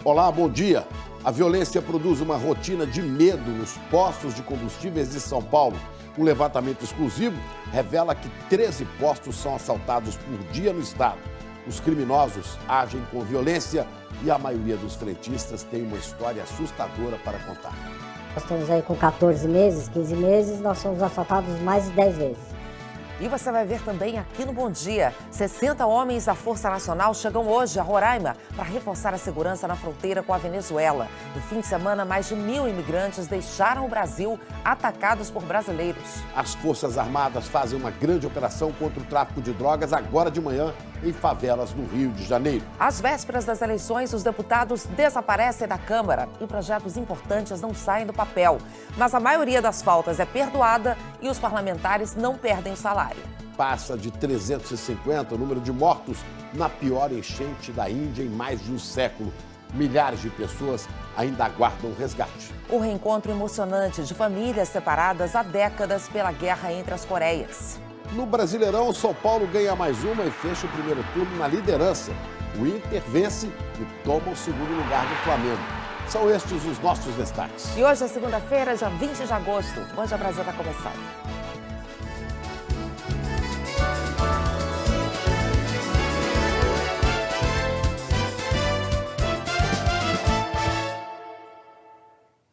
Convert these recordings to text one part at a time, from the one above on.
Olá, bom dia. A violência produz uma rotina de medo nos postos de combustíveis de São Paulo. Um levantamento exclusivo revela que 13 postos são assaltados por dia no estado. Os criminosos agem com violência e a maioria dos fretistas tem uma história assustadora para contar. Nós estamos aí com 14 meses, 15 meses, nós somos assaltados mais de 10 vezes. E você vai ver também aqui no Bom Dia. 60 homens da Força Nacional chegam hoje a Roraima para reforçar a segurança na fronteira com a Venezuela. No fim de semana, mais de 1.000 imigrantes deixaram o Brasil atacados por brasileiros. As Forças Armadas fazem uma grande operação contra o tráfico de drogas agora de manhã em favelas no Rio de Janeiro. Às vésperas das eleições, os deputados desaparecem da Câmara e projetos importantes não saem do papel. Mas a maioria das faltas é perdoada e os parlamentares não perdem o salário. Passa de 350 o número de mortos na pior enchente da Índia em mais de um século. Milhares de pessoas ainda aguardam o resgate. O reencontro emocionante de famílias separadas há décadas pela guerra entre as Coreias. No Brasileirão, o São Paulo ganha mais uma e fecha o primeiro turno na liderança. O Inter vence e toma o segundo lugar do Flamengo. São estes os nossos destaques. E hoje é segunda-feira, dia 20 de agosto. Bom Dia Brasil está começando.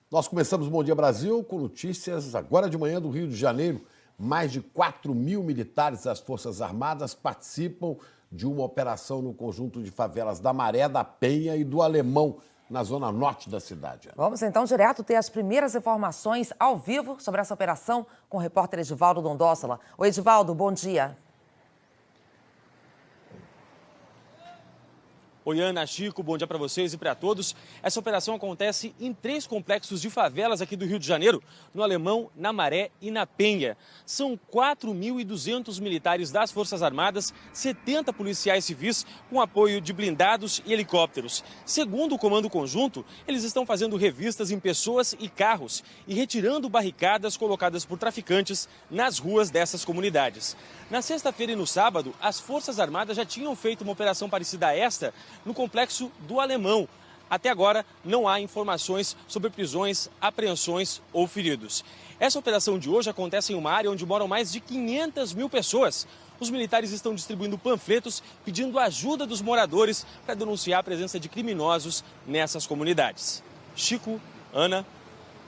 Nós começamos o Bom Dia Brasil com notícias agora de manhã do Rio de Janeiro. Mais de 4.000 militares das Forças Armadas participam de uma operação no conjunto de favelas da Maré, da Penha e do Alemão, na zona norte da cidade. Vamos então direto ter as primeiras informações ao vivo sobre essa operação com o repórter Edivaldo Dondossola. Oi, Edivaldo, bom dia. Oi, Ana, Chico, bom dia para vocês e para todos. Essa operação acontece em 3 complexos de favelas aqui do Rio de Janeiro, no Alemão, na Maré e na Penha. São 4.200 militares das Forças Armadas, 70 policiais civis com apoio de blindados e helicópteros. Segundo o Comando Conjunto, eles estão fazendo revistas em pessoas e carros e retirando barricadas colocadas por traficantes nas ruas dessas comunidades. Na sexta-feira e no sábado, as Forças Armadas já tinham feito uma operação parecida a esta no complexo do Alemão. Até agora, não há informações sobre prisões, apreensões ou feridos. Essa operação de hoje acontece em uma área onde moram mais de 500 mil pessoas. Os militares estão distribuindo panfletos pedindo ajuda dos moradores para denunciar a presença de criminosos nessas comunidades. Chico, Ana.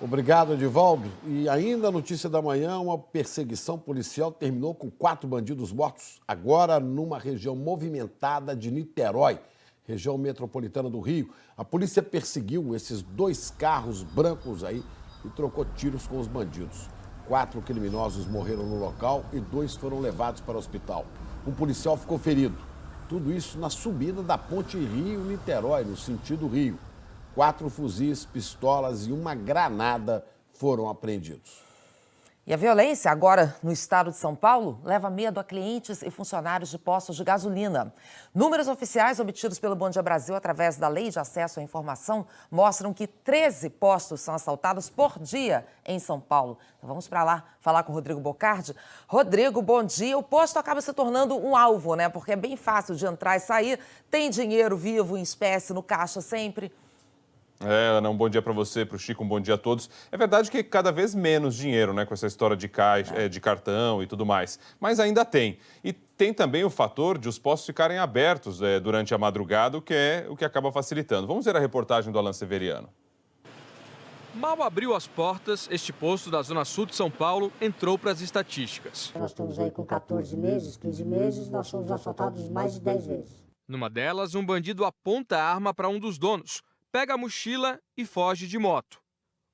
Obrigado, Edivaldo. E ainda a notícia da manhã, uma perseguição policial terminou com 4 bandidos mortos, agora numa região movimentada de Niterói, região metropolitana do Rio. A polícia perseguiu esses 2 carros brancos aí e trocou tiros com os bandidos. 4 criminosos morreram no local e 2 foram levados para o hospital. Um policial ficou ferido. Tudo isso na subida da ponte Rio-Niterói, no sentido Rio. 4 fuzis, pistolas e uma granada foram apreendidos. E a violência agora no estado de São Paulo leva medo a clientes e funcionários de postos de gasolina. Números oficiais obtidos pelo Bom Dia Brasil através da Lei de Acesso à Informação mostram que 13 postos são assaltados por dia em São Paulo. Então vamos para lá falar com o Rodrigo Bocardi. Rodrigo, bom dia. O posto acaba se tornando um alvo, né? Porque é bem fácil de entrar e sair. Tem dinheiro vivo em espécie no caixa sempre. Ana, um bom dia para você, para o Chico, um bom dia a todos. É verdade que cada vez menos dinheiro, né, com essa história de caixa, de cartão e tudo mais, mas ainda tem. E tem também o fator de os postos ficarem abertos durante a madrugada, o que acaba facilitando. Vamos ver a reportagem do Alan Severiano. Mal abriu as portas, este posto da Zona Sul de São Paulo entrou para as estatísticas. Nós estamos aí com 14 meses, 15 meses, nós somos assaltados mais de 10 vezes. Numa delas, um bandido aponta a arma para um dos donos, pega a mochila e foge de moto.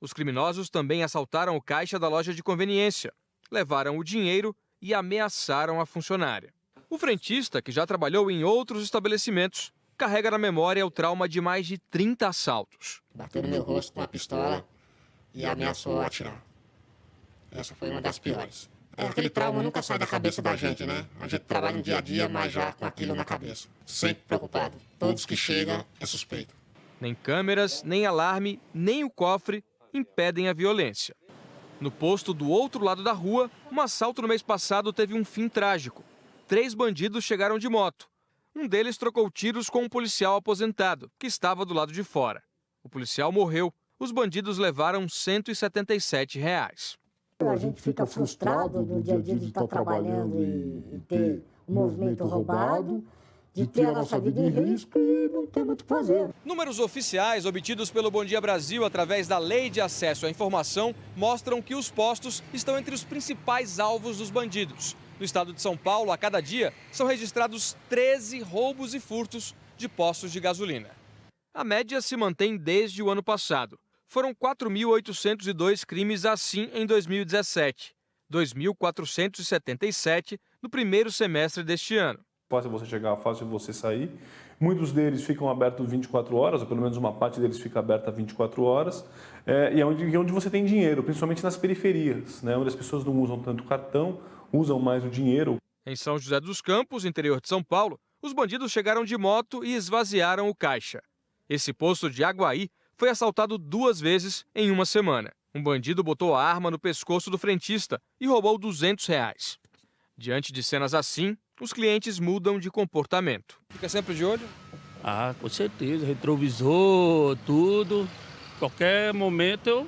Os criminosos também assaltaram o caixa da loja de conveniência, levaram o dinheiro e ameaçaram a funcionária. O frentista, que já trabalhou em outros estabelecimentos, carrega na memória o trauma de mais de 30 assaltos. Bateu no meu rosto com a pistola e ameaçou atirar. Essa foi uma das piores. Aquele trauma nunca sai da cabeça da gente, né? A gente trabalha no dia a dia, mas já com aquilo na cabeça. Sempre preocupado. Todos que chegam é suspeito. Nem câmeras, nem alarme, nem o cofre impedem a violência. No posto do outro lado da rua, um assalto no mês passado teve um fim trágico. 3 bandidos chegaram de moto. Um deles trocou tiros com um policial aposentado, que estava do lado de fora. O policial morreu. Os bandidos levaram R$ 177. A gente fica frustrado no dia a dia de estar trabalhando e ter um movimento roubado, de ter a nossa vida em risco e não ter muito o que fazer. Números oficiais obtidos pelo Bom Dia Brasil através da Lei de Acesso à Informação mostram que os postos estão entre os principais alvos dos bandidos. No estado de São Paulo, a cada dia, são registrados 13 roubos e furtos de postos de gasolina. A média se mantém desde o ano passado. Foram 4.802 crimes assim em 2017, 2.477 no primeiro semestre deste ano. Fácil você chegar, fácil você sair. Muitos deles ficam abertos 24 horas, ou pelo menos uma parte deles fica aberta 24 horas. E é onde você tem dinheiro, principalmente nas periferias, né, onde as pessoas não usam tanto cartão, usam mais o dinheiro. Em São José dos Campos, interior de São Paulo, os bandidos chegaram de moto e esvaziaram o caixa. Esse posto de Aguaí foi assaltado 2 vezes em uma semana. Um bandido botou a arma no pescoço do frentista e roubou R$ 200. Diante de cenas assim, os clientes mudam de comportamento. Fica sempre de olho? Ah, com certeza. Retrovisor, tudo. Qualquer momento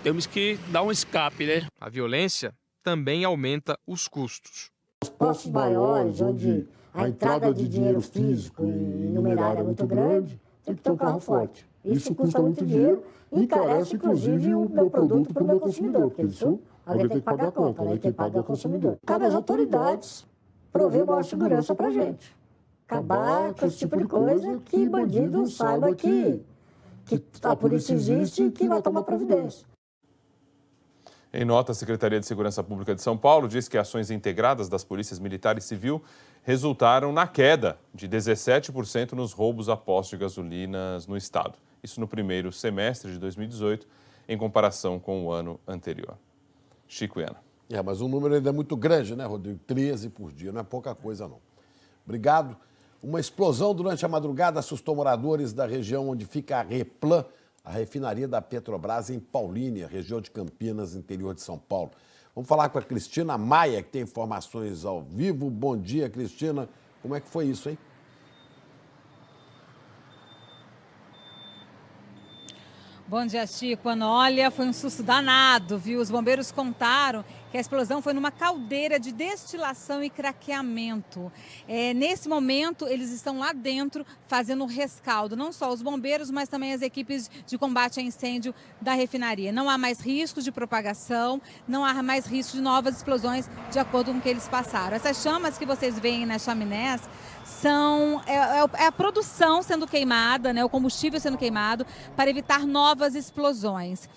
temos que dar um escape, né? A violência também aumenta os custos. Os postos maiores, onde a entrada de dinheiro físico e numerário é muito grande, tem que ter um carro forte. Isso custa muito dinheiro e encarece, inclusive, o meu produto para o meu consumidor, porque isso alguém tem que pagar a conta, né? Quem paga é o consumidor. Cabe às autoridades prover maior segurança para a gente. Acabar com esse tipo de coisa, que bandido saiba que a polícia existe e que vai tomar providência. Em nota, a Secretaria de Segurança Pública de São Paulo diz que ações integradas das polícias militar e civil resultaram na queda de 17% nos roubos a postos de gasolinas no estado. Isso no primeiro semestre de 2018, em comparação com o ano anterior. Chico e Ana. Mas o número ainda é muito grande, né, Rodrigo? 13 por dia, não é pouca coisa, não. Obrigado. Uma explosão durante a madrugada assustou moradores da região onde fica a Replan, a refinaria da Petrobras em Paulínia, região de Campinas, interior de São Paulo. Vamos falar com a Cristina Maia, que tem informações ao vivo. Bom dia, Cristina. Como é que foi isso, hein? Bom dia, Chico. Ana, olha, foi um susto danado, viu? Os bombeiros contaram que a explosão foi numa caldeira de destilação e craqueamento. Nesse momento, eles estão lá dentro fazendo o rescaldo, não só os bombeiros, mas também as equipes de combate a incêndio da refinaria. Não há mais riscos de propagação, não há mais risco de novas explosões, de acordo com o que eles passaram. Essas chamas que vocês veem nas chaminés são a produção sendo queimada, né, o combustível sendo queimado, para evitar novas explosões.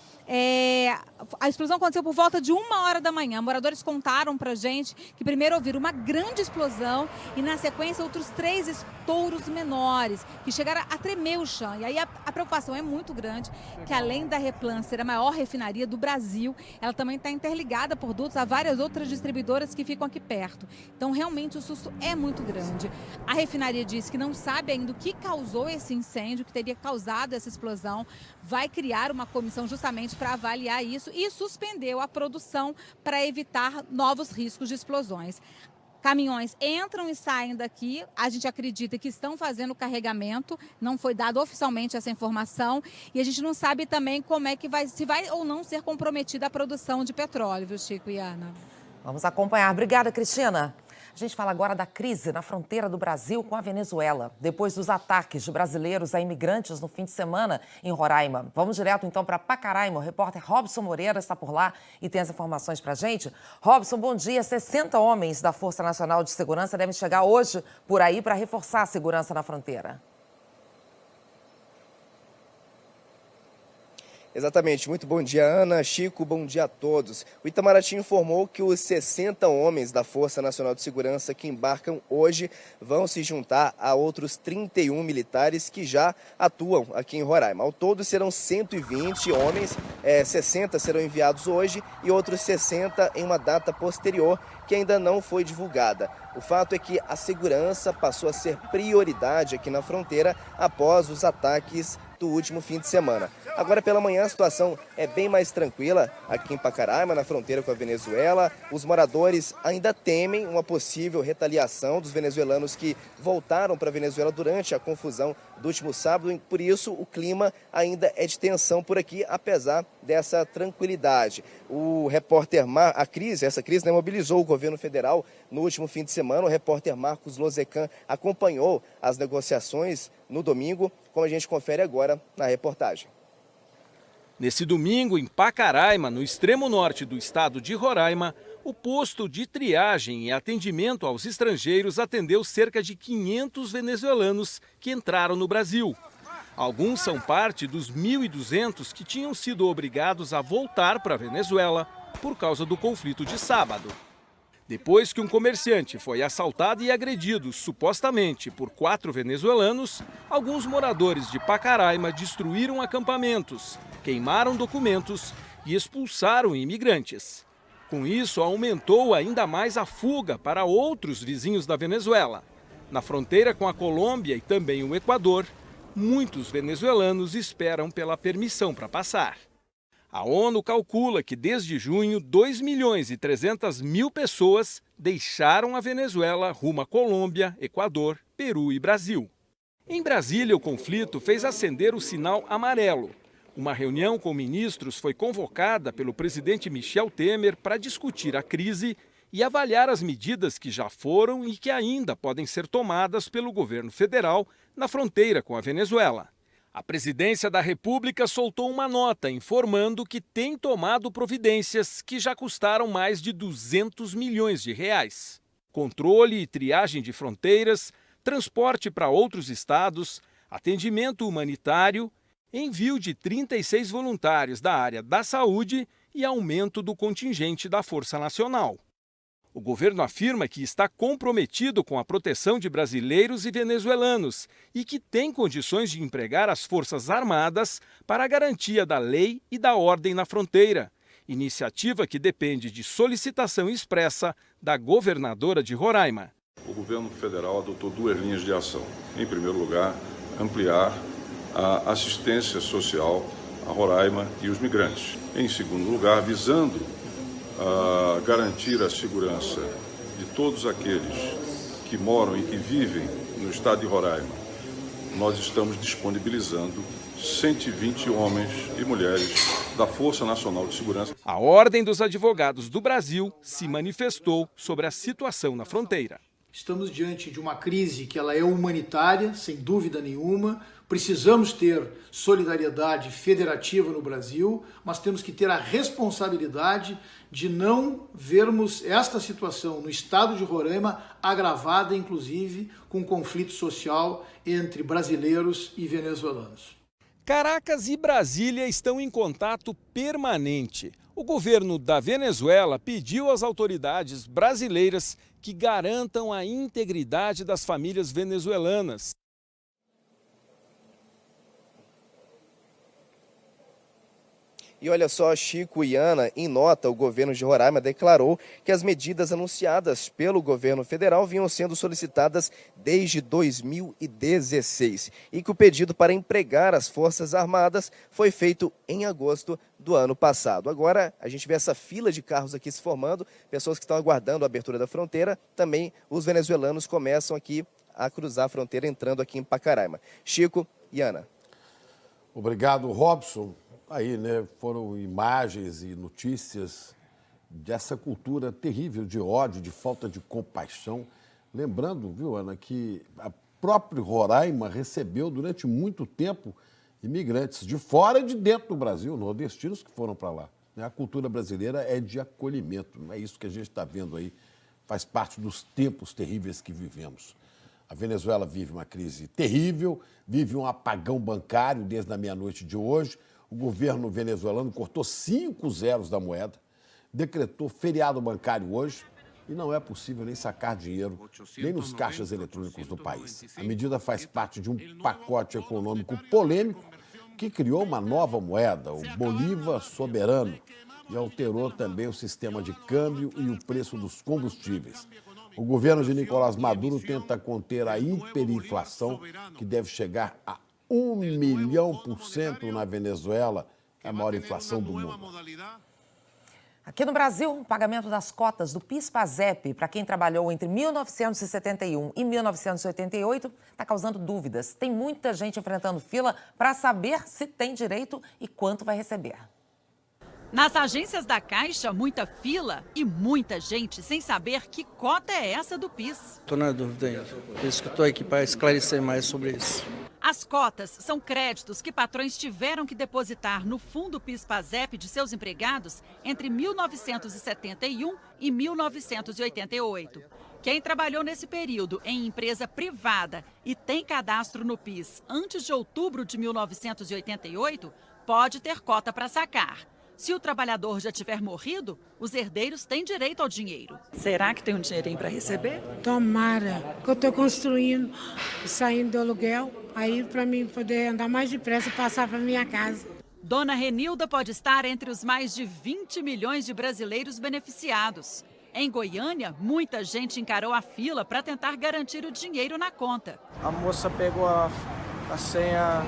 A explosão aconteceu por volta de 1h da manhã. Moradores contaram pra gente que primeiro ouviram uma grande explosão e na sequência outros 3 estouros menores que chegaram a tremer o chão. E aí a preocupação é muito grande, que além da Replan ser a maior refinaria do Brasil, ela também está interligada por dutos a várias outras distribuidoras que ficam aqui perto. Então realmente o susto é muito grande. A refinaria diz que não sabe ainda o que causou esse incêndio, que teria causado essa explosão. Vai criar uma comissão justamente para avaliar isso e suspendeu a produção para evitar novos riscos de explosões. Caminhões entram e saem daqui, a gente acredita que estão fazendo carregamento, não foi dado oficialmente essa informação e a gente não sabe também como é que se vai ou não ser comprometida a produção de petróleo, viu, Chico e Ana? Vamos acompanhar. Obrigada, Cristina. A gente fala agora da crise na fronteira do Brasil com a Venezuela, depois dos ataques de brasileiros a imigrantes no fim de semana em Roraima. Vamos direto então para Pacaraima. O repórter Robson Moreira está por lá e tem as informações para a gente. Robson, bom dia. 60 homens da Força Nacional de Segurança devem chegar hoje por aí para reforçar a segurança na fronteira. Exatamente. Muito bom dia, Ana, Chico, bom dia a todos. O Itamaraty informou que os 60 homens da Força Nacional de Segurança que embarcam hoje vão se juntar a outros 31 militares que já atuam aqui em Roraima. Ao todo serão 120 homens, 60 serão enviados hoje e outros 60 em uma data posterior que ainda não foi divulgada. O fato é que a segurança passou a ser prioridade aqui na fronteira após os ataques do último fim de semana. Agora pela manhã a situação é bem mais tranquila aqui em Pacaraima, na fronteira com a Venezuela. Os moradores ainda temem uma possível retaliação dos venezuelanos que voltaram para a Venezuela durante a confusão do último sábado. Por isso o clima ainda é de tensão por aqui, apesar dessa tranquilidade. Essa crise mobilizou o governo federal no último fim de semana. O repórter Marcos Lozecan acompanhou as negociações no domingo, como a gente confere agora na reportagem. Nesse domingo, em Pacaraima, no extremo norte do estado de Roraima, o posto de triagem e atendimento aos estrangeiros atendeu cerca de 500 venezuelanos que entraram no Brasil. Alguns são parte dos 1.200 que tinham sido obrigados a voltar para a Venezuela por causa do conflito de sábado. Depois que um comerciante foi assaltado e agredido, supostamente por 4 venezuelanos, alguns moradores de Pacaraima destruíram acampamentos, queimaram documentos e expulsaram imigrantes. Com isso, aumentou ainda mais a fuga para outros vizinhos da Venezuela. Na fronteira com a Colômbia e também o Equador, muitos venezuelanos esperam pela permissão para passar. A ONU calcula que desde junho, 2.300.000 pessoas deixaram a Venezuela rumo à Colômbia, Equador, Peru e Brasil. Em Brasília, o conflito fez acender o sinal amarelo. Uma reunião com ministros foi convocada pelo presidente Michel Temer para discutir a crise e avaliar as medidas que já foram e que ainda podem ser tomadas pelo governo federal na fronteira com a Venezuela. A presidência da República soltou uma nota informando que tem tomado providências que já custaram mais de 200 milhões de reais. Controle e triagem de fronteiras, transporte para outros estados, atendimento humanitário, envio de 36 voluntários da área da saúde e aumento do contingente da Força Nacional. O governo afirma que está comprometido com a proteção de brasileiros e venezuelanos e que tem condições de empregar as Forças Armadas para a garantia da lei e da ordem na fronteira, iniciativa que depende de solicitação expressa da governadora de Roraima. O governo federal adotou 2 linhas de ação. Em primeiro lugar, ampliar a assistência social a Roraima e os migrantes. Em segundo lugar, visando garantir a segurança de todos aqueles que moram e que vivem no estado de Roraima, nós estamos disponibilizando 120 homens e mulheres da Força Nacional de Segurança. A Ordem dos Advogados do Brasil se manifestou sobre a situação na fronteira. Estamos diante de uma crise que ela é humanitária, sem dúvida nenhuma. Precisamos ter solidariedade federativa no Brasil, mas temos que ter a responsabilidade de não vermos esta situação no estado de Roraima agravada, inclusive, com conflito social entre brasileiros e venezuelanos. Caracas e Brasília estão em contato permanente. O governo da Venezuela pediu às autoridades brasileiras que garantam a integridade das famílias venezuelanas. E olha só, Chico e Ana, em nota, o governo de Roraima declarou que as medidas anunciadas pelo governo federal vinham sendo solicitadas desde 2016 e que o pedido para empregar as Forças Armadas foi feito em agosto do ano passado. Agora, a gente vê essa fila de carros aqui se formando, pessoas que estão aguardando a abertura da fronteira. Também os venezuelanos começam aqui a cruzar a fronteira, entrando aqui em Pacaraima. Chico e Ana. Obrigado, Robson. Aí, né, foram imagens e notícias dessa cultura terrível de ódio, de falta de compaixão. Lembrando, viu, Ana, que a própria Roraima recebeu durante muito tempo imigrantes de fora e de dentro do Brasil, nordestinos que foram para lá. A cultura brasileira é de acolhimento, não é isso que a gente está vendo aí, faz parte dos tempos terríveis que vivemos. A Venezuela vive uma crise terrível, vive um apagão bancário desde a meia-noite de hoje. O governo venezuelano cortou 5 zeros da moeda, decretou feriado bancário hoje e não é possível nem sacar dinheiro, nem nos caixas eletrônicos do país. A medida faz parte de um pacote econômico polêmico que criou uma nova moeda, o Bolívar Soberano, e alterou também o sistema de câmbio e o preço dos combustíveis. O governo de Nicolás Maduro tenta conter a hiperinflação, que deve chegar a 1.000.000% na Venezuela, é a maior inflação do mundo. Aqui no Brasil, o pagamento das cotas do PIS/PASEP para quem trabalhou entre 1971 e 1988 está causando dúvidas. Tem muita gente enfrentando fila para saber se tem direito e quanto vai receber. Nas agências da Caixa, muita fila e muita gente sem saber que cota é essa do PIS. Estou na dúvida ainda, por isso que estou aqui para esclarecer mais sobre isso. As cotas são créditos que patrões tiveram que depositar no fundo PIS/PASEP de seus empregados entre 1971 e 1988. Quem trabalhou nesse período em empresa privada e tem cadastro no PIS antes de outubro de 1988 pode ter cota para sacar. Se o trabalhador já tiver morrido, os herdeiros têm direito ao dinheiro. Será que tem um dinheirinho para receber? Tomara, que eu estou construindo, saindo do aluguel, aí para mim poder andar mais depressa e passar para minha casa. Dona Renilda pode estar entre os mais de 20 milhões de brasileiros beneficiados. Em Goiânia, muita gente encarou a fila para tentar garantir o dinheiro na conta. A moça pegou a senha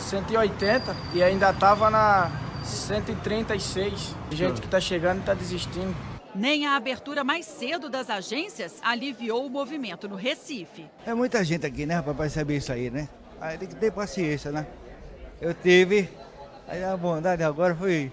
180 e ainda estava na 136. Gente que está chegando e está desistindo. Nem a abertura mais cedo das agências aliviou o movimento no Recife. É muita gente aqui, né, rapaz, para saber isso aí, né? Aí tem que ter paciência, né? Eu tive, aí a bondade agora foi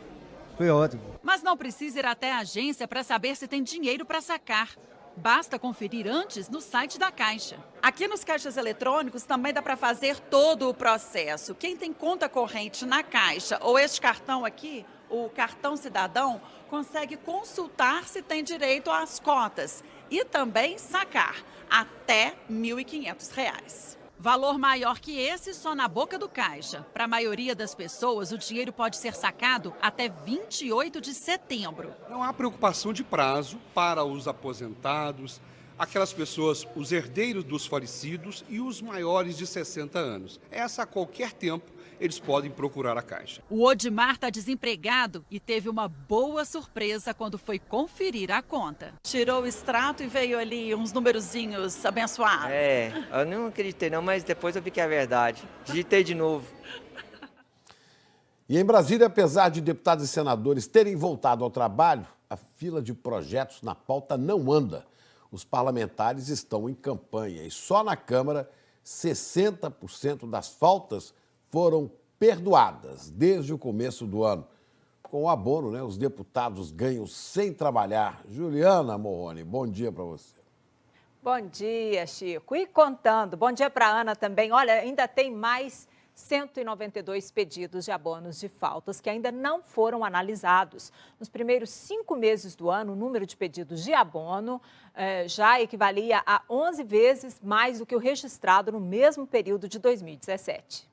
ótimo. Mas não precisa ir até a agência para saber se tem dinheiro para sacar. Basta conferir antes no site da Caixa. Aqui nos caixas eletrônicos também dá para fazer todo o processo. Quem tem conta corrente na Caixa ou este cartão aqui, o cartão cidadão, consegue consultar se tem direito às cotas e também sacar até R$ 1.500. Valor maior que esse só na boca do caixa. Para a maioria das pessoas, o dinheiro pode ser sacado até 28 de setembro. Não há preocupação de prazo para os aposentados, aquelas pessoas, os herdeiros dos falecidos e os maiores de 60 anos. Essa a qualquer tempo eles podem procurar a Caixa. O Odimar está desempregado e teve uma boa surpresa quando foi conferir a conta. Tirou o extrato e veio ali uns numerozinhos abençoados. Eu não acreditei não, mas depois eu vi que é verdade. Digitei de novo. E em Brasília, apesar de deputados e senadores terem voltado ao trabalho, a fila de projetos na pauta não anda. Os parlamentares estão em campanha e só na Câmara 60% das faltas foram perdoadas desde o começo do ano. Com o abono, os deputados ganham sem trabalhar. Juliana Morrone, bom dia para você. Bom dia, Chico. E contando, bom dia para a Ana também. Olha, ainda tem mais 192 pedidos de abonos de faltas que ainda não foram analisados. Nos primeiros 5 meses do ano, o número de pedidos de abono já equivalia a 11 vezes mais do que o registrado no mesmo período de 2017.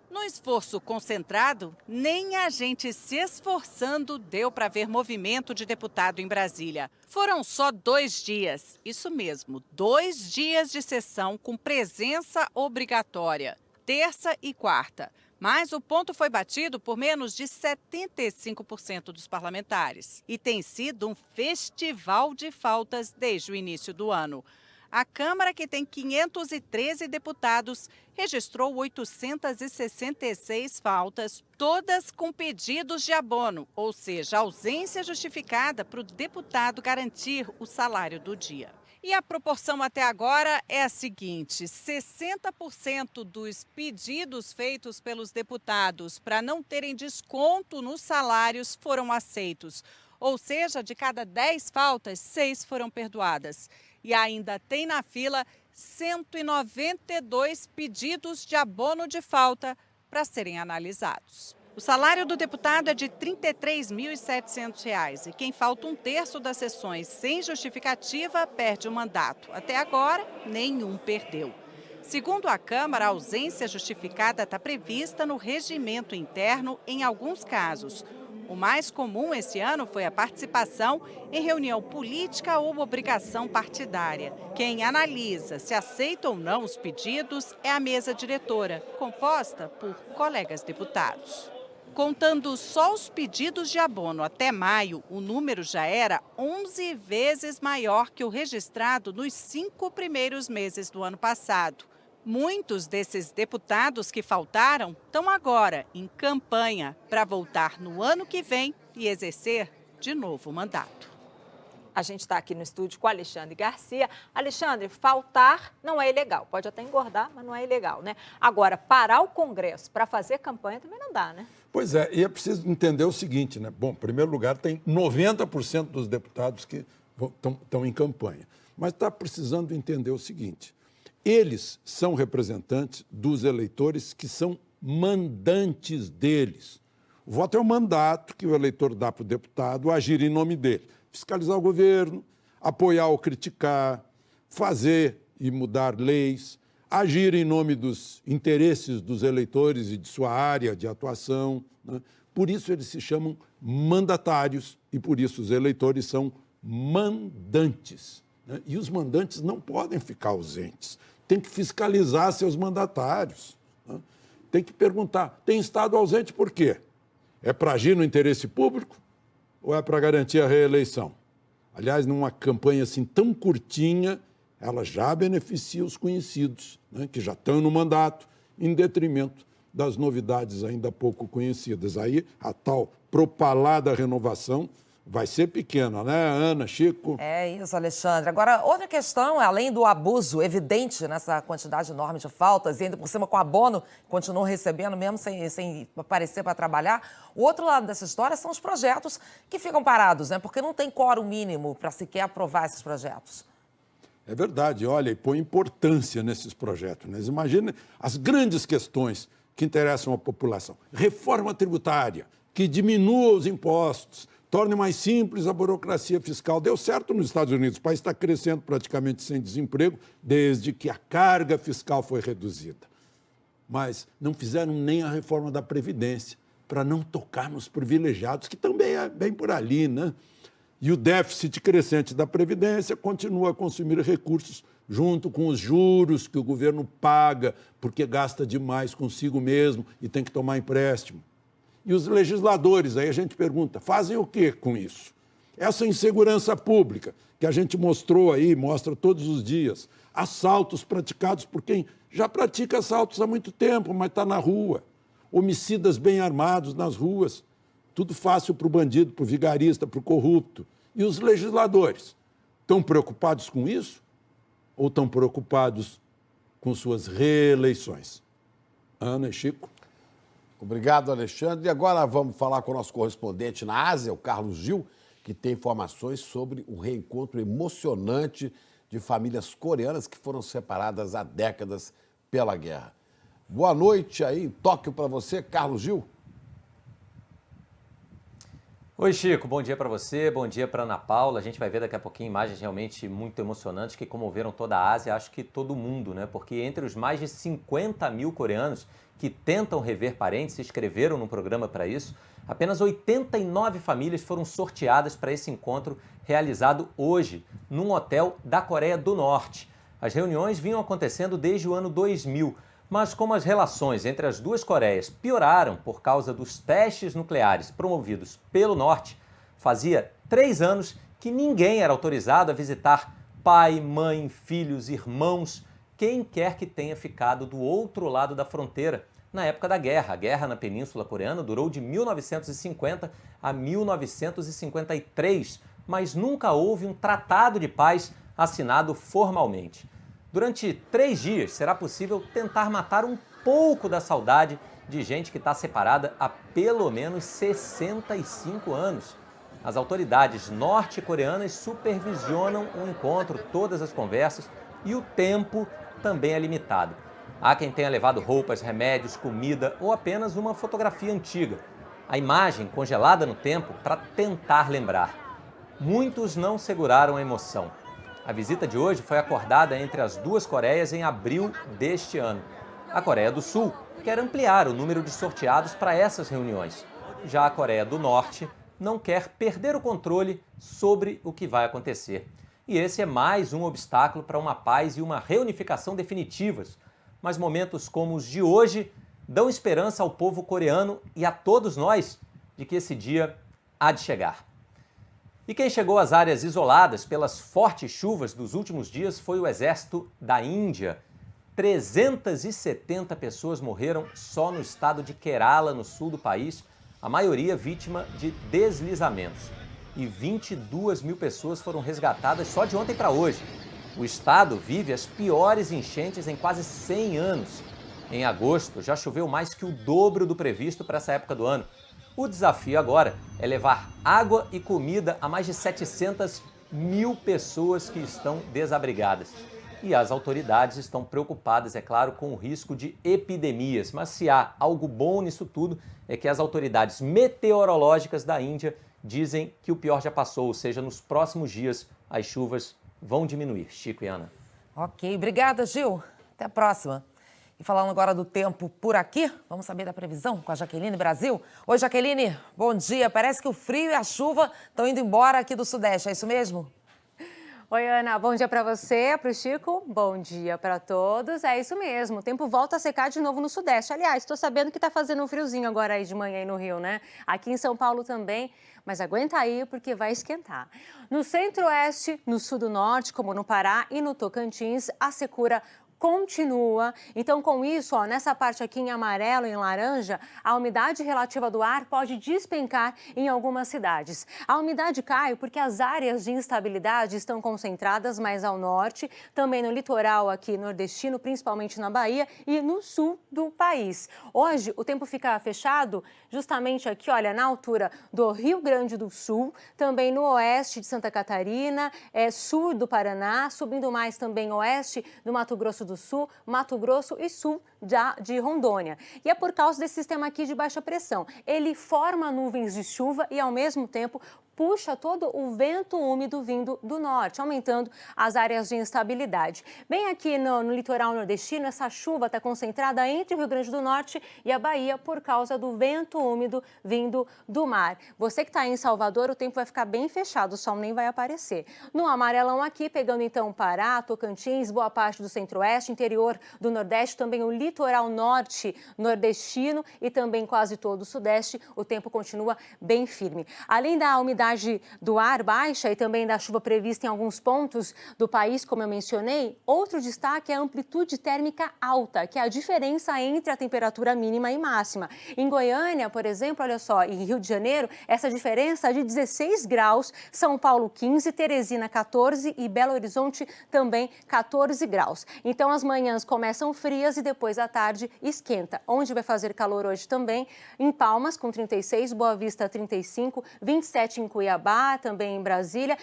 No esforço concentrado, nem a gente se esforçando deu para ver movimento de deputado em Brasília. Foram só 2 dias, isso mesmo, 2 dias de sessão com presença obrigatória, terça e quarta. Mas o ponto foi batido por menos de 75% dos parlamentares. E tem sido um festival de faltas desde o início do ano. A Câmara, que tem 513 deputados, registrou 866 faltas, todas com pedidos de abono, ou seja, ausência justificada para o deputado garantir o salário do dia. E a proporção até agora é a seguinte: 60% dos pedidos feitos pelos deputados para não terem desconto nos salários foram aceitos. Ou seja, de cada 10 faltas, 6 foram perdoadas. E ainda tem na fila 192 pedidos de abono de falta para serem analisados. O salário do deputado é de R$ 33.700 e quem falta 1/3 das sessões sem justificativa perde o mandato. Até agora, nenhum perdeu. Segundo a Câmara, a ausência justificada está prevista no regimento interno em alguns casos. O mais comum esse ano foi a participação em reunião política ou obrigação partidária. Quem analisa se aceita ou não os pedidos é a mesa diretora, composta por colegas deputados. Contando só os pedidos de abono até maio, o número já era 11 vezes maior que o registrado nos 5 primeiros meses do ano passado. Muitos desses deputados que faltaram estão agora em campanha para voltar no ano que vem e exercer de novo o mandato. A gente está aqui no estúdio com o Alexandre Garcia. Alexandre, faltar não é ilegal. Pode até engordar, mas não é ilegal, né? Agora, parar o Congresso para fazer campanha também não dá, né? Pois é, e é preciso entender o seguinte, né? Bom, em primeiro lugar, tem 90% dos deputados que estão em campanha. Mas está precisando entender o seguinte: eles são representantes dos eleitores que são mandantes deles. O voto é um mandato que o eleitor dá para o deputado agir em nome dele. Fiscalizar o governo, apoiar ou criticar, fazer e mudar leis, agir em nome dos interesses dos eleitores e de sua área de atuação, né? Por isso eles se chamam mandatários e por isso os eleitores são mandantes, né? E os mandantes não podem ficar ausentes. Tem que fiscalizar seus mandatários, né? Tem que perguntar, tem estado ausente por quê? É para agir no interesse público ou é para garantir a reeleição? Aliás, numa campanha assim tão curtinha, ela já beneficia os conhecidos, né, que já estão no mandato, em detrimento das novidades ainda pouco conhecidas. Aí a tal propalada renovação vai ser pequena, né, Ana, Chico? É isso, Alexandre. Agora, outra questão, além do abuso evidente nessa quantidade enorme de faltas, e ainda por cima com abono, continuam recebendo mesmo sem aparecer para trabalhar, o outro lado dessa história são os projetos que ficam parados, né? Porque não tem quórum mínimo para sequer aprovar esses projetos. É verdade, olha, e põe importância nesses projetos, né? Imagina as grandes questões que interessam a população. Reforma tributária, que diminua os impostos, torne mais simples a burocracia fiscal. Deu certo nos Estados Unidos, o país está crescendo praticamente sem desemprego desde que a carga fiscal foi reduzida. Mas não fizeram nem a reforma da Previdência, para não tocar nos privilegiados, que também é bem por ali, né? E o déficit crescente da Previdência continua a consumir recursos junto com os juros que o governo paga, porque gasta demais consigo mesmo e tem que tomar empréstimo. E os legisladores, aí a gente pergunta, fazem o quê com isso? Essa insegurança pública que a gente mostrou aí, mostra todos os dias, assaltos praticados por quem já pratica assaltos há muito tempo, mas está na rua, homicidas bem armados nas ruas, tudo fácil para o bandido, para o vigarista, para o corrupto. E os legisladores estão preocupados com isso ou estão preocupados com suas reeleições? Ana e Chico? Obrigado, Alexandre. E agora vamos falar com o nosso correspondente na Ásia, o Carlos Gil, que tem informações sobre o reencontro emocionante de famílias coreanas que foram separadas há décadas pela guerra. Boa noite aí em Tóquio para você, Carlos Gil. Oi, Chico, bom dia para você, bom dia para Ana Paula. A gente vai ver daqui a pouquinho imagens realmente muito emocionantes que comoveram toda a Ásia, acho que todo mundo, né? Porque entre os mais de 50 mil coreanos que tentam rever parentes, se inscreveram no programa para isso, apenas 89 famílias foram sorteadas para esse encontro realizado hoje, num hotel da Coreia do Norte. As reuniões vinham acontecendo desde o ano 2000, mas como as relações entre as duas Coreias pioraram por causa dos testes nucleares promovidos pelo Norte, fazia 3 anos que ninguém era autorizado a visitar pai, mãe, filhos, irmãos, quem quer que tenha ficado do outro lado da fronteira na época da guerra. A guerra na Península Coreana durou de 1950 a 1953, mas nunca houve um tratado de paz assinado formalmente. Durante 3 dias será possível tentar matar um pouco da saudade de gente que está separada há pelo menos 65 anos. As autoridades norte-coreanas supervisionam o encontro, todas as conversas, e o tempo também é limitado. Há quem tenha levado roupas, remédios, comida ou apenas uma fotografia antiga. A imagem congelada no tempo para tentar lembrar. Muitos não seguraram a emoção. A visita de hoje foi acordada entre as duas Coreias em abril deste ano. A Coreia do Sul quer ampliar o número de sorteados para essas reuniões. Já a Coreia do Norte não quer perder o controle sobre o que vai acontecer. E esse é mais um obstáculo para uma paz e uma reunificação definitivas. Mas momentos como os de hoje dão esperança ao povo coreano e a todos nós de que esse dia há de chegar. E quem chegou às áreas isoladas pelas fortes chuvas dos últimos dias foi o exército da Índia. 370 pessoas morreram só no estado de Kerala, no sul do país, a maioria vítima de deslizamentos. E 22 mil pessoas foram resgatadas só de ontem para hoje. O estado vive as piores enchentes em quase 100 anos. Em agosto, já choveu mais que o dobro do previsto para essa época do ano. O desafio agora é levar água e comida a mais de 700 mil pessoas que estão desabrigadas. E as autoridades estão preocupadas, é claro, com o risco de epidemias. Mas se há algo bom nisso tudo, é que as autoridades meteorológicas da Índia dizem que o pior já passou, ou seja, nos próximos dias as chuvas vão diminuir. Chico e Ana. Ok, obrigada, Gil. Até a próxima. E falando agora do tempo por aqui, vamos saber da previsão com a Jaqueline Brasil. Oi, Jaqueline, bom dia. Parece que o frio e a chuva estão indo embora aqui do Sudeste, é isso mesmo? Oi, Ana, bom dia para você, para o Chico, bom dia para todos. É isso mesmo, o tempo volta a secar de novo no Sudeste. Aliás, estou sabendo que está fazendo um friozinho agora aí de manhã aí no Rio, né? Aqui em São Paulo também, mas aguenta aí porque vai esquentar. No Centro-Oeste, no Sul do Norte, como no Pará e no Tocantins, a secura continua. Então, com isso, ó, nessa parte aqui em amarelo e em laranja, a umidade relativa do ar pode despencar em algumas cidades. A umidade cai porque as áreas de instabilidade estão concentradas mais ao norte, também no litoral aqui nordestino, principalmente na Bahia e no sul do país. Hoje, o tempo fica fechado justamente aqui, olha, na altura do Rio Grande do Sul, também no oeste de Santa Catarina, sul do Paraná, subindo mais também oeste do Mato Grosso do Sul, Mato Grosso e sul de Rondônia. E é por causa desse sistema aqui de baixa pressão. Ele forma nuvens de chuva e, ao mesmo tempo, puxa todo o vento úmido vindo do norte, aumentando as áreas de instabilidade. Bem aqui no litoral nordestino, essa chuva está concentrada entre o Rio Grande do Norte e a Bahia por causa do vento úmido vindo do mar. Você que está em Salvador, o tempo vai ficar bem fechado, o sol nem vai aparecer. No amarelão aqui, pegando então Pará, Tocantins, boa parte do Centro-Oeste, interior do Nordeste, também o litoral norte nordestino e também quase todo o Sudeste, o tempo continua bem firme. Além da umidade do ar baixa e também da chuva prevista em alguns pontos do país, como eu mencionei, outro destaque é a amplitude térmica alta, que é a diferença entre a temperatura mínima e máxima. Em Goiânia, por exemplo, olha só, em Rio de Janeiro, essa diferença é de 16 graus, São Paulo 15, Teresina 14 e Belo Horizonte também 14 graus. Então as manhãs começam frias e depois à tarde esquenta. Onde vai fazer calor hoje também? Em Palmas com 36, Boa Vista 35, 27 em Cuiabá, também em Brasília,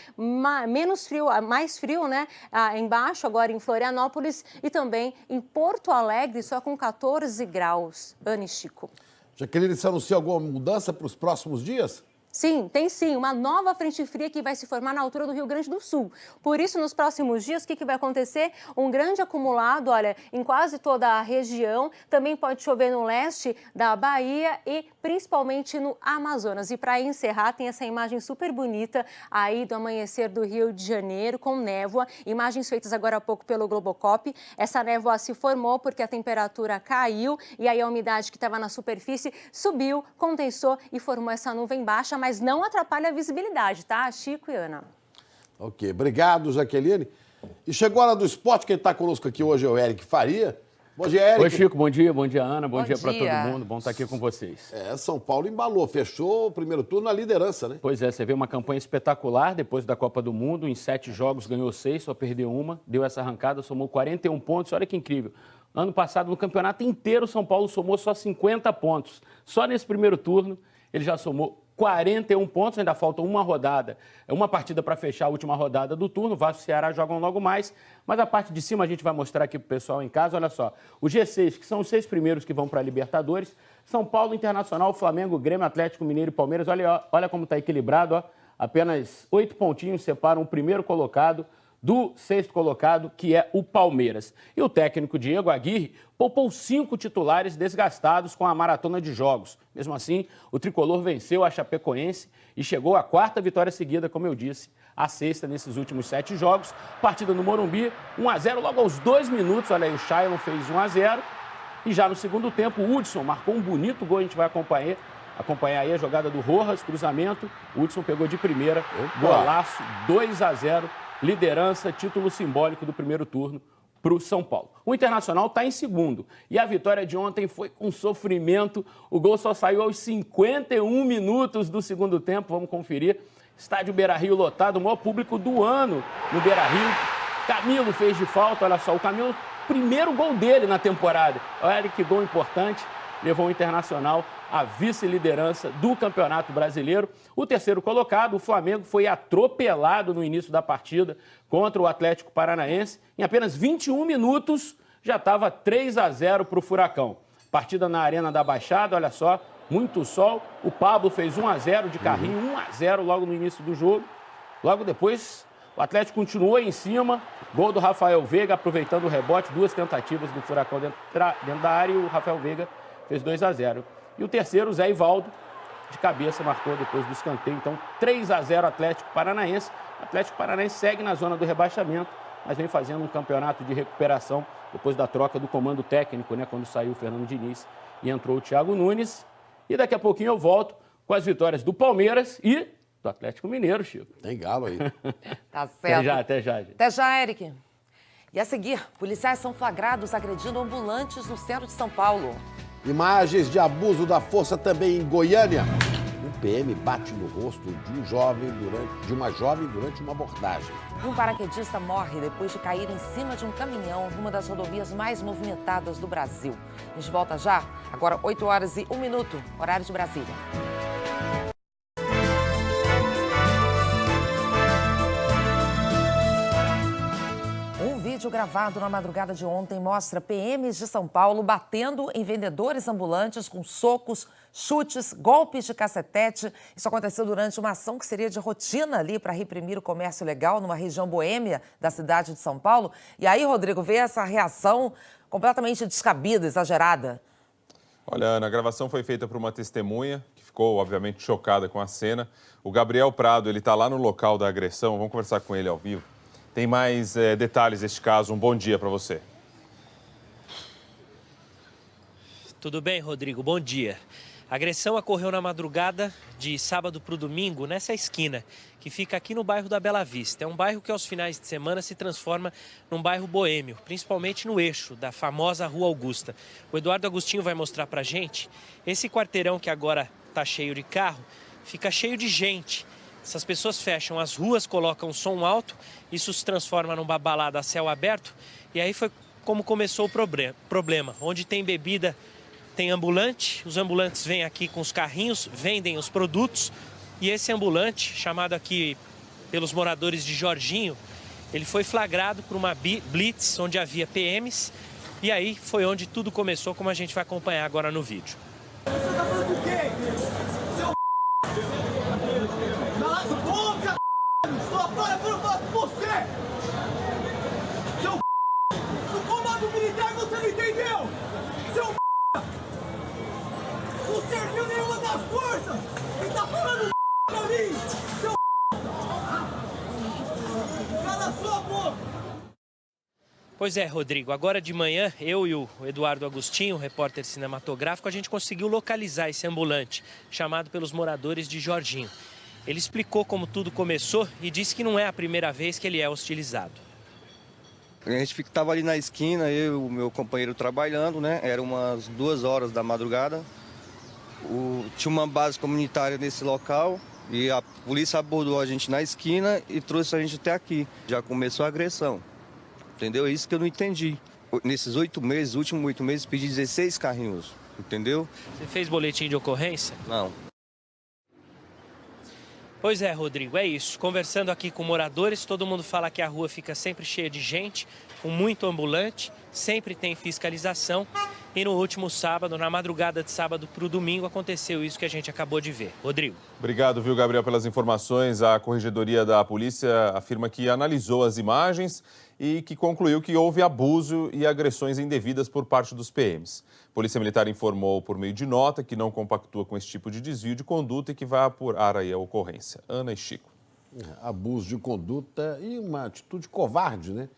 menos frio, mais frio, né? Embaixo, agora em Florianópolis e também em Porto Alegre, só com 14 graus. Ana e Chico. Jaqueline, você anuncia alguma mudança para os próximos dias? Sim, tem sim, uma nova frente fria que vai se formar na altura do Rio Grande do Sul. Por isso, nos próximos dias, o que vai acontecer? Um grande acumulado, olha, em quase toda a região. Também pode chover no leste da Bahia e principalmente no Amazonas. E para encerrar, tem essa imagem super bonita aí do amanhecer do Rio de Janeiro com névoa. Imagens feitas agora há pouco pelo Globocop. Essa névoa se formou porque a temperatura caiu e aí a umidade que estava na superfície subiu, condensou e formou essa nuvem baixa, mas não atrapalha a visibilidade, tá? Chico e Ana. Ok, obrigado, Jaqueline. E chegou a hora do esporte, quem está conosco aqui hoje é o Eric Faria. Bom dia, Eric. Oi, Chico, bom dia, Ana, bom dia para todo mundo, bom estar aqui com vocês. São Paulo embalou, fechou o primeiro turno na liderança, né? Pois é, você vê uma campanha espetacular depois da Copa do Mundo, em 7 jogos ganhou 6, só perdeu uma, deu essa arrancada, somou 41 pontos, olha que incrível. Ano passado, no campeonato inteiro, São Paulo somou só 50 pontos. Só nesse primeiro turno, ele já somou 41 pontos, ainda falta uma rodada, uma partida para fechar a última rodada do turno. Vasco e Ceará jogam logo mais, mas a parte de cima a gente vai mostrar aqui para o pessoal em casa. Olha só, o G6, que são os 6 primeiros que vão para a Libertadores, São Paulo, Internacional, Flamengo, Grêmio, Atlético Mineiro e Palmeiras. Olha como está equilibrado, ó. Apenas 8 pontinhos separam o primeiro colocado do 6º colocado, que é o Palmeiras. E o técnico Diego Aguirre poupou 5 titulares desgastados com a maratona de jogos. Mesmo assim, o tricolor venceu a Chapecoense e chegou à 4ª vitória seguida, como eu disse, a 6ª nesses últimos 7 jogos. Partida no Morumbi, 1-0 logo aos 2 minutos. Olha aí, o Shailon fez 1-0. E já no segundo tempo, o Hudson marcou um bonito gol, a gente vai acompanhar aí a jogada do Rojas, cruzamento. O Hudson pegou de primeira, golaço, 2-0. Liderança, título simbólico do primeiro turno. para o São Paulo. O Internacional está em segundo e a vitória de ontem foi com sofrimento. O gol só saiu aos 51 minutos do segundo tempo. Vamos conferir. Estádio Beira-Rio lotado, o maior público do ano no Beira-Rio. Camilo fez de falta, olha só, o Camilo, primeiro gol dele na temporada. Olha que gol importante, levou o Internacional à vice-liderança do Campeonato Brasileiro. O terceiro colocado, o Flamengo, foi atropelado no início da partida contra o Atlético Paranaense. Em apenas 21 minutos, já estava 3-0 para o Furacão. Partida na Arena da Baixada, olha só, muito sol. O Pablo fez 1-0 de carrinho, 1-0 logo no início do jogo. Logo depois, o Atlético continuou em cima. Gol do Rafael Veiga, aproveitando o rebote. 2 tentativas do Furacão dentro da área e o Rafael Veiga fez 2-0. E o terceiro, o Zé Ivaldo, de cabeça, marcou depois do escanteio. Então, 3-0 Atlético Paranaense. O Atlético Paranaense segue na zona do rebaixamento, mas vem fazendo um campeonato de recuperação depois da troca do comando técnico, né, quando saiu o Fernando Diniz e entrou o Thiago Nunes. E daqui a pouquinho eu volto com as vitórias do Palmeiras e do Atlético Mineiro, Chico. Tem galo aí. Tá certo. Até já, gente. Até já, Eric. E a seguir, policiais são flagrados agredindo ambulantes no centro de São Paulo. Imagens de abuso da força também em Goiânia. Um PM bate no rosto de uma jovem durante uma abordagem. Um paraquedista morre depois de cair em cima de um caminhão numa das rodovias mais movimentadas do Brasil. A gente volta já, agora 8h01, horário de Brasília. Um vídeo gravado na madrugada de ontem mostra PMs de São Paulo batendo em vendedores ambulantes com socos, chutes, golpes de cacetete. Isso aconteceu durante uma ação que seria de rotina ali para reprimir o comércio ilegal numa região boêmia da cidade de São Paulo. E aí, Rodrigo, vê essa reação completamente descabida, exagerada. Olha, Ana, a gravação foi feita por uma testemunha que ficou, obviamente, chocada com a cena. O Gabriel Prado, ele está lá no local da agressão. Vamos conversar com ele ao vivo. Tem mais detalhes deste caso. Um bom dia para você. Tudo bem, Rodrigo? Bom dia. A agressão ocorreu na madrugada de sábado para o domingo, nessa esquina, que fica aqui no bairro da Bela Vista. É um bairro que aos finais de semana se transforma num bairro boêmio, principalmente no eixo da famosa Rua Augusta. O Eduardo Agostinho vai mostrar para a gente. Esse quarteirão que agora está cheio de carro, fica cheio de gente. Essas pessoas fecham as ruas, colocam som alto, isso se transforma numa balada a céu aberto. E aí foi como começou o problema. Onde tem bebida, tem ambulante. Os ambulantes vêm aqui com os carrinhos, vendem os produtos. E esse ambulante, chamado aqui pelos moradores de Jorginho, ele foi flagrado por uma blitz onde havia PMs. E aí foi onde tudo começou, como a gente vai acompanhar agora no vídeo. Você tá falando do quê? Seu cala a boca, sua fora por você! Seu no comando militar você não entendeu! Seu não serviu nenhuma das forças! Quem tá falando pra mim? Seu cala a sua boca! Pois é, Rodrigo, agora de manhã, eu e o Eduardo Agostinho, repórter cinematográfico, a gente conseguiu localizar esse ambulante, chamado pelos moradores de Jorginho. Ele explicou como tudo começou e disse que não é a primeira vez que ele é hostilizado. A gente estava ali na esquina, eu e o meu companheiro trabalhando, né? Era umas 2 horas da madrugada. Tinha uma base comunitária nesse local e a polícia abordou a gente na esquina e trouxe a gente até aqui. Já começou a agressão. Entendeu? É isso que eu não entendi. Nesses 8 meses, últimos 8 meses, pedi 16 carrinhos. Entendeu? Você fez boletim de ocorrência? Não. Pois é, Rodrigo, é isso. Conversando aqui com moradores, todo mundo fala que a rua fica sempre cheia de gente, com muito ambulante, sempre tem fiscalização. E no último sábado, na madrugada de sábado para o domingo, aconteceu isso que a gente acabou de ver. Rodrigo. Obrigado, viu, Gabriel, pelas informações. A Corregedoria da Polícia afirma que analisou as imagens e que concluiu que houve abuso e agressões indevidas por parte dos PMs. A Polícia Militar informou por meio de nota que não compactua com esse tipo de desvio de conduta e que vai apurar aí a ocorrência. Ana e Chico. Abuso de conduta e uma atitude covarde, né?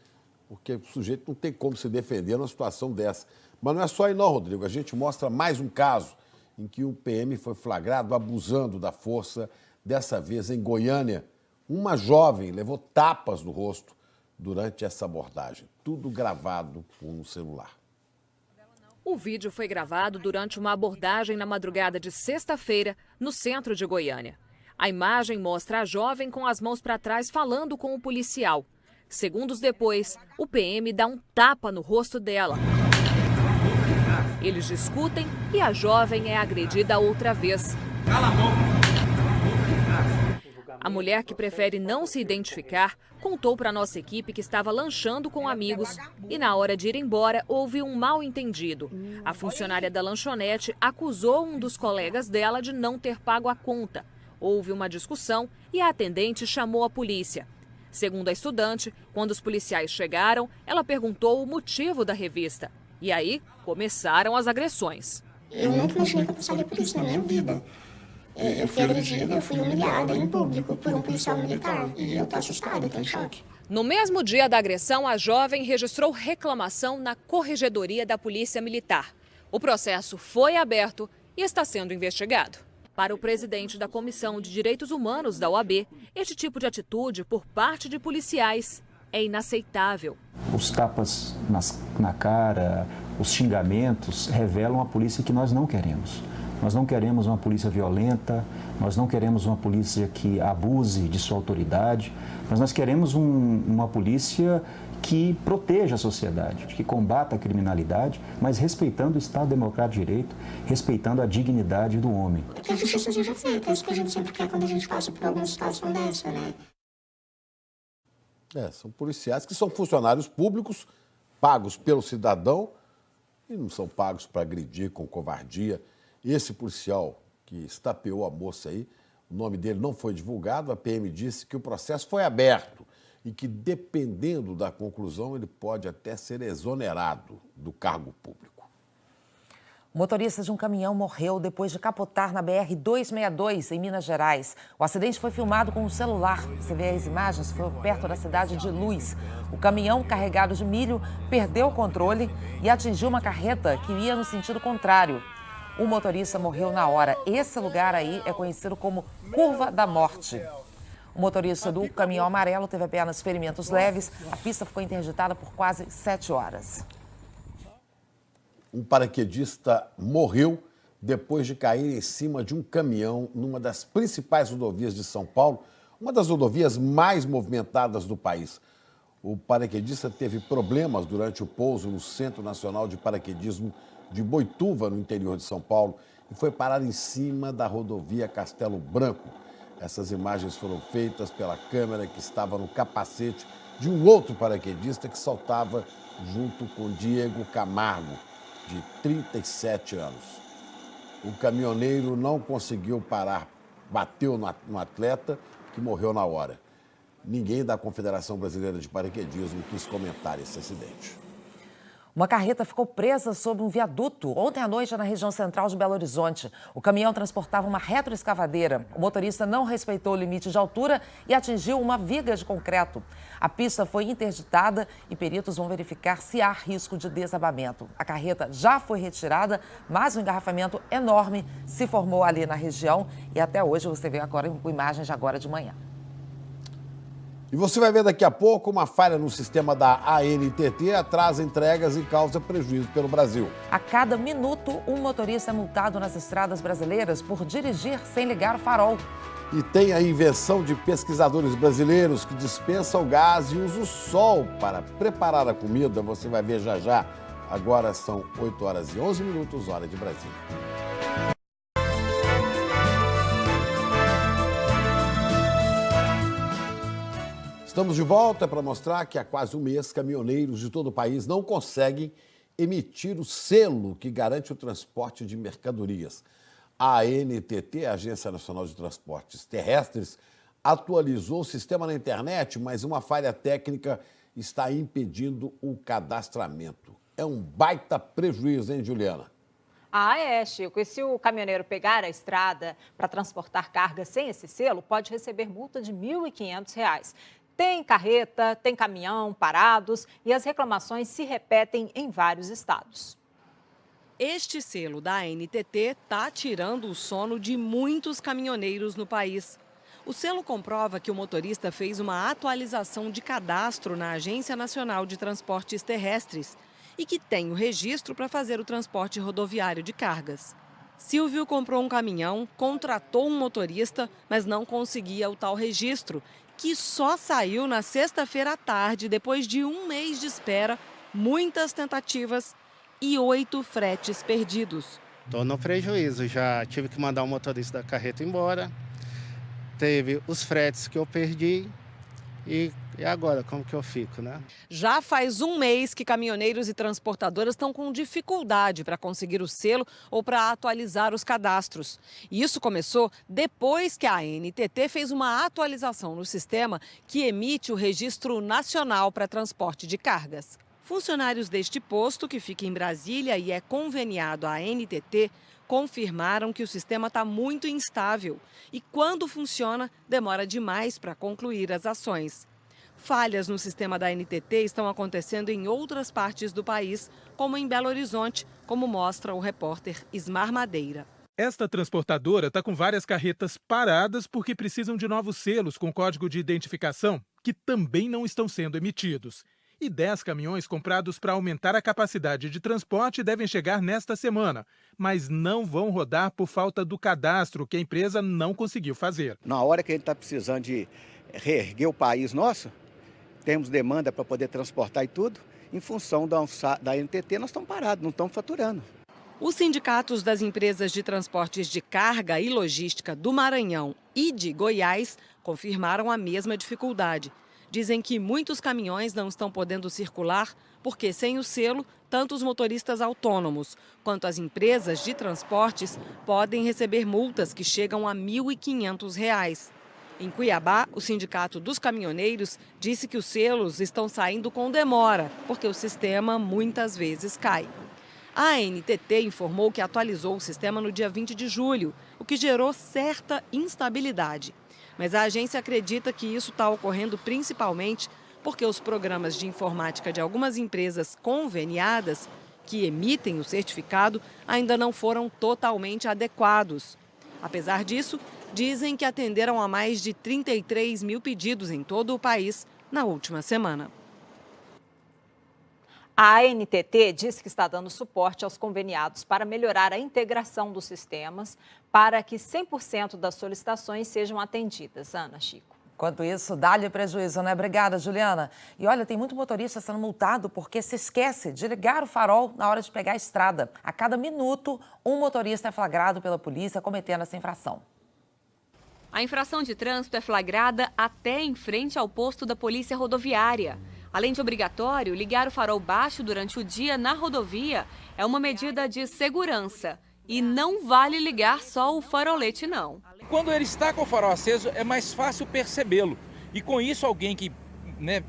Porque o sujeito não tem como se defender numa situação dessa. Mas não é só aí não, Rodrigo. A gente mostra mais um caso em que um PM foi flagrado abusando da força, dessa vez em Goiânia. Uma jovem levou tapas no rosto durante essa abordagem. Tudo gravado com um celular. O vídeo foi gravado durante uma abordagem na madrugada de sexta-feira, no centro de Goiânia. A imagem mostra a jovem com as mãos para trás falando com o policial. Segundos depois, o PM dá um tapa no rosto dela. Eles discutem e a jovem é agredida outra vez. Cala a boca! A mulher, que prefere não se identificar, contou para nossa equipe que estava lanchando com amigos e, na hora de ir embora, houve um mal-entendido. A funcionária da lanchonete acusou um dos colegas dela de não ter pago a conta. Houve uma discussão e a atendente chamou a polícia. Segundo a estudante, quando os policiais chegaram, ela perguntou o motivo da revista. E aí, começaram as agressões. Eu nunca imaginei que eu precisaria por isso na minha vida. Eu fui agredida, eu fui humilhada em público por um policial militar. E eu tô assustada, eu tô em choque. No mesmo dia da agressão, a jovem registrou reclamação na Corregedoria da Polícia Militar. O processo foi aberto e está sendo investigado. Para o presidente da Comissão de Direitos Humanos da OAB, este tipo de atitude por parte de policiais é inaceitável. Os tapas na cara, os xingamentos revelam a polícia que nós não queremos. Nós não queremos uma polícia violenta, nós não queremos uma polícia que abuse de sua autoridade, mas nós queremos uma polícia que proteja a sociedade, que combata a criminalidade, mas respeitando o Estado Democrático de Direito, respeitando a dignidade do homem. Que a justiça seja feita, é isso que a gente sempre quer quando a gente passa por alguma situação dessa, né? São policiais que são funcionários públicos, pagos pelo cidadão e não são pagos para agredir com covardia. Esse policial que estapeou a moça aí, o nome dele não foi divulgado, a PM disse que o processo foi aberto e que, dependendo da conclusão, ele pode até ser exonerado do cargo público. O motorista de um caminhão morreu depois de capotar na BR-262, em Minas Gerais. O acidente foi filmado com um celular. Você vê as imagens, foi perto da cidade de Luz. O caminhão carregado de milho perdeu o controle e atingiu uma carreta que ia no sentido contrário. O motorista morreu na hora. Esse lugar aí é conhecido como Curva da Morte. O motorista do caminhão amarelo teve apenas ferimentos leves. A pista ficou interditada por quase 7 horas. Um paraquedista morreu depois de cair em cima de um caminhão numa das principais rodovias de São Paulo, uma das rodovias mais movimentadas do país. O paraquedista teve problemas durante o pouso no Centro Nacional de Paraquedismo de Boituva, no interior de São Paulo, e foi parar em cima da rodovia Castelo Branco. Essas imagens foram feitas pela câmera que estava no capacete de um outro paraquedista que saltava junto com Diego Camargo, de 37 anos. O caminhoneiro não conseguiu parar, bateu no atleta, que morreu na hora. Ninguém da Confederação Brasileira de Paraquedismo quis comentar esse acidente. Uma carreta ficou presa sob um viaduto ontem à noite na região central de Belo Horizonte. O caminhão transportava uma retroescavadeira. O motorista não respeitou o limite de altura e atingiu uma viga de concreto. A pista foi interditada e peritos vão verificar se há risco de desabamento. A carreta já foi retirada, mas um engarrafamento enorme se formou ali na região e até hoje você vê agora com imagens de agora de manhã. E você vai ver daqui a pouco uma falha no sistema da ANTT atrasa entregas e causa prejuízo pelo Brasil. A cada minuto, um motorista é multado nas estradas brasileiras por dirigir sem ligar o farol. E tem a invenção de pesquisadores brasileiros que dispensa o gás e usa o sol para preparar a comida. Você vai ver já já. Agora são 8h11, hora de Brasília. Estamos de volta para mostrar que há quase um mês caminhoneiros de todo o país não conseguem emitir o selo que garante o transporte de mercadorias. A ANTT, a Agência Nacional de Transportes Terrestres, atualizou o sistema na internet, mas uma falha técnica está impedindo o cadastramento. É um baita prejuízo, hein, Juliana? Ah, é, Chico. E se o caminhoneiro pegar a estrada para transportar carga sem esse selo, pode receber multa de R$ 1.500. Tem carreta, tem caminhão parados e as reclamações se repetem em vários estados. Este selo da ANTT está tirando o sono de muitos caminhoneiros no país. O selo comprova que o motorista fez uma atualização de cadastro na Agência Nacional de Transportes Terrestres e que tem o registro para fazer o transporte rodoviário de cargas. Silvio comprou um caminhão, contratou um motorista, mas não conseguia o tal registro, que só saiu na sexta-feira à tarde, depois de um mês de espera, muitas tentativas e 8 fretes perdidos. Estou no prejuízo, já tive que mandar o motorista da carreta embora, teve os fretes que eu perdi e agora como que eu fico, né? Já faz um mês que caminhoneiros e transportadoras estão com dificuldade para conseguir o selo ou para atualizar os cadastros. E isso começou depois que a ANTT fez uma atualização no sistema que emite o Registro Nacional para Transporte de Cargas. Funcionários deste posto, que fica em Brasília e é conveniado à ANTT, confirmaram que o sistema está muito instável e, quando funciona, demora demais para concluir as ações. Falhas no sistema da ANTT estão acontecendo em outras partes do país, como em Belo Horizonte, como mostra o repórter Ismar Madeira. Esta transportadora está com várias carretas paradas porque precisam de novos selos com código de identificação, que também não estão sendo emitidos. E 10 caminhões comprados para aumentar a capacidade de transporte devem chegar nesta semana, mas não vão rodar por falta do cadastro que a empresa não conseguiu fazer. Na hora que a gente está precisando de reerguer o país nosso, temos demanda para poder transportar e tudo, em função da ANTT nós estamos parados, não estamos faturando. Os sindicatos das empresas de transportes de carga e logística do Maranhão e de Goiás confirmaram a mesma dificuldade. Dizem que muitos caminhões não estão podendo circular porque, sem o selo, tanto os motoristas autônomos quanto as empresas de transportes podem receber multas que chegam a R$ 1.500. Em Cuiabá, o Sindicato dos Caminhoneiros disse que os selos estão saindo com demora, porque o sistema muitas vezes cai. A ANTT informou que atualizou o sistema no dia 20 de julho, o que gerou certa instabilidade. Mas a agência acredita que isso está ocorrendo principalmente porque os programas de informática de algumas empresas conveniadas que emitem o certificado ainda não foram totalmente adequados. Apesar disso, dizem que atenderam a mais de 33 mil pedidos em todo o país na última semana. A ANTT diz que está dando suporte aos conveniados para melhorar a integração dos sistemas para que 100% das solicitações sejam atendidas. Ana, Chico. Enquanto isso, dá-lhe prejuízo, né? Obrigada, Juliana. E olha, tem muito motorista sendo multado porque se esquece de ligar o farol na hora de pegar a estrada. A cada minuto, um motorista é flagrado pela polícia cometendo essa infração. A infração de trânsito é flagrada até em frente ao posto da Polícia Rodoviária. Além de obrigatório, ligar o farol baixo durante o dia na rodovia é uma medida de segurança. E não vale ligar só o farolete, não. Quando ele está com o farol aceso, é mais fácil percebê-lo. E com isso, alguém que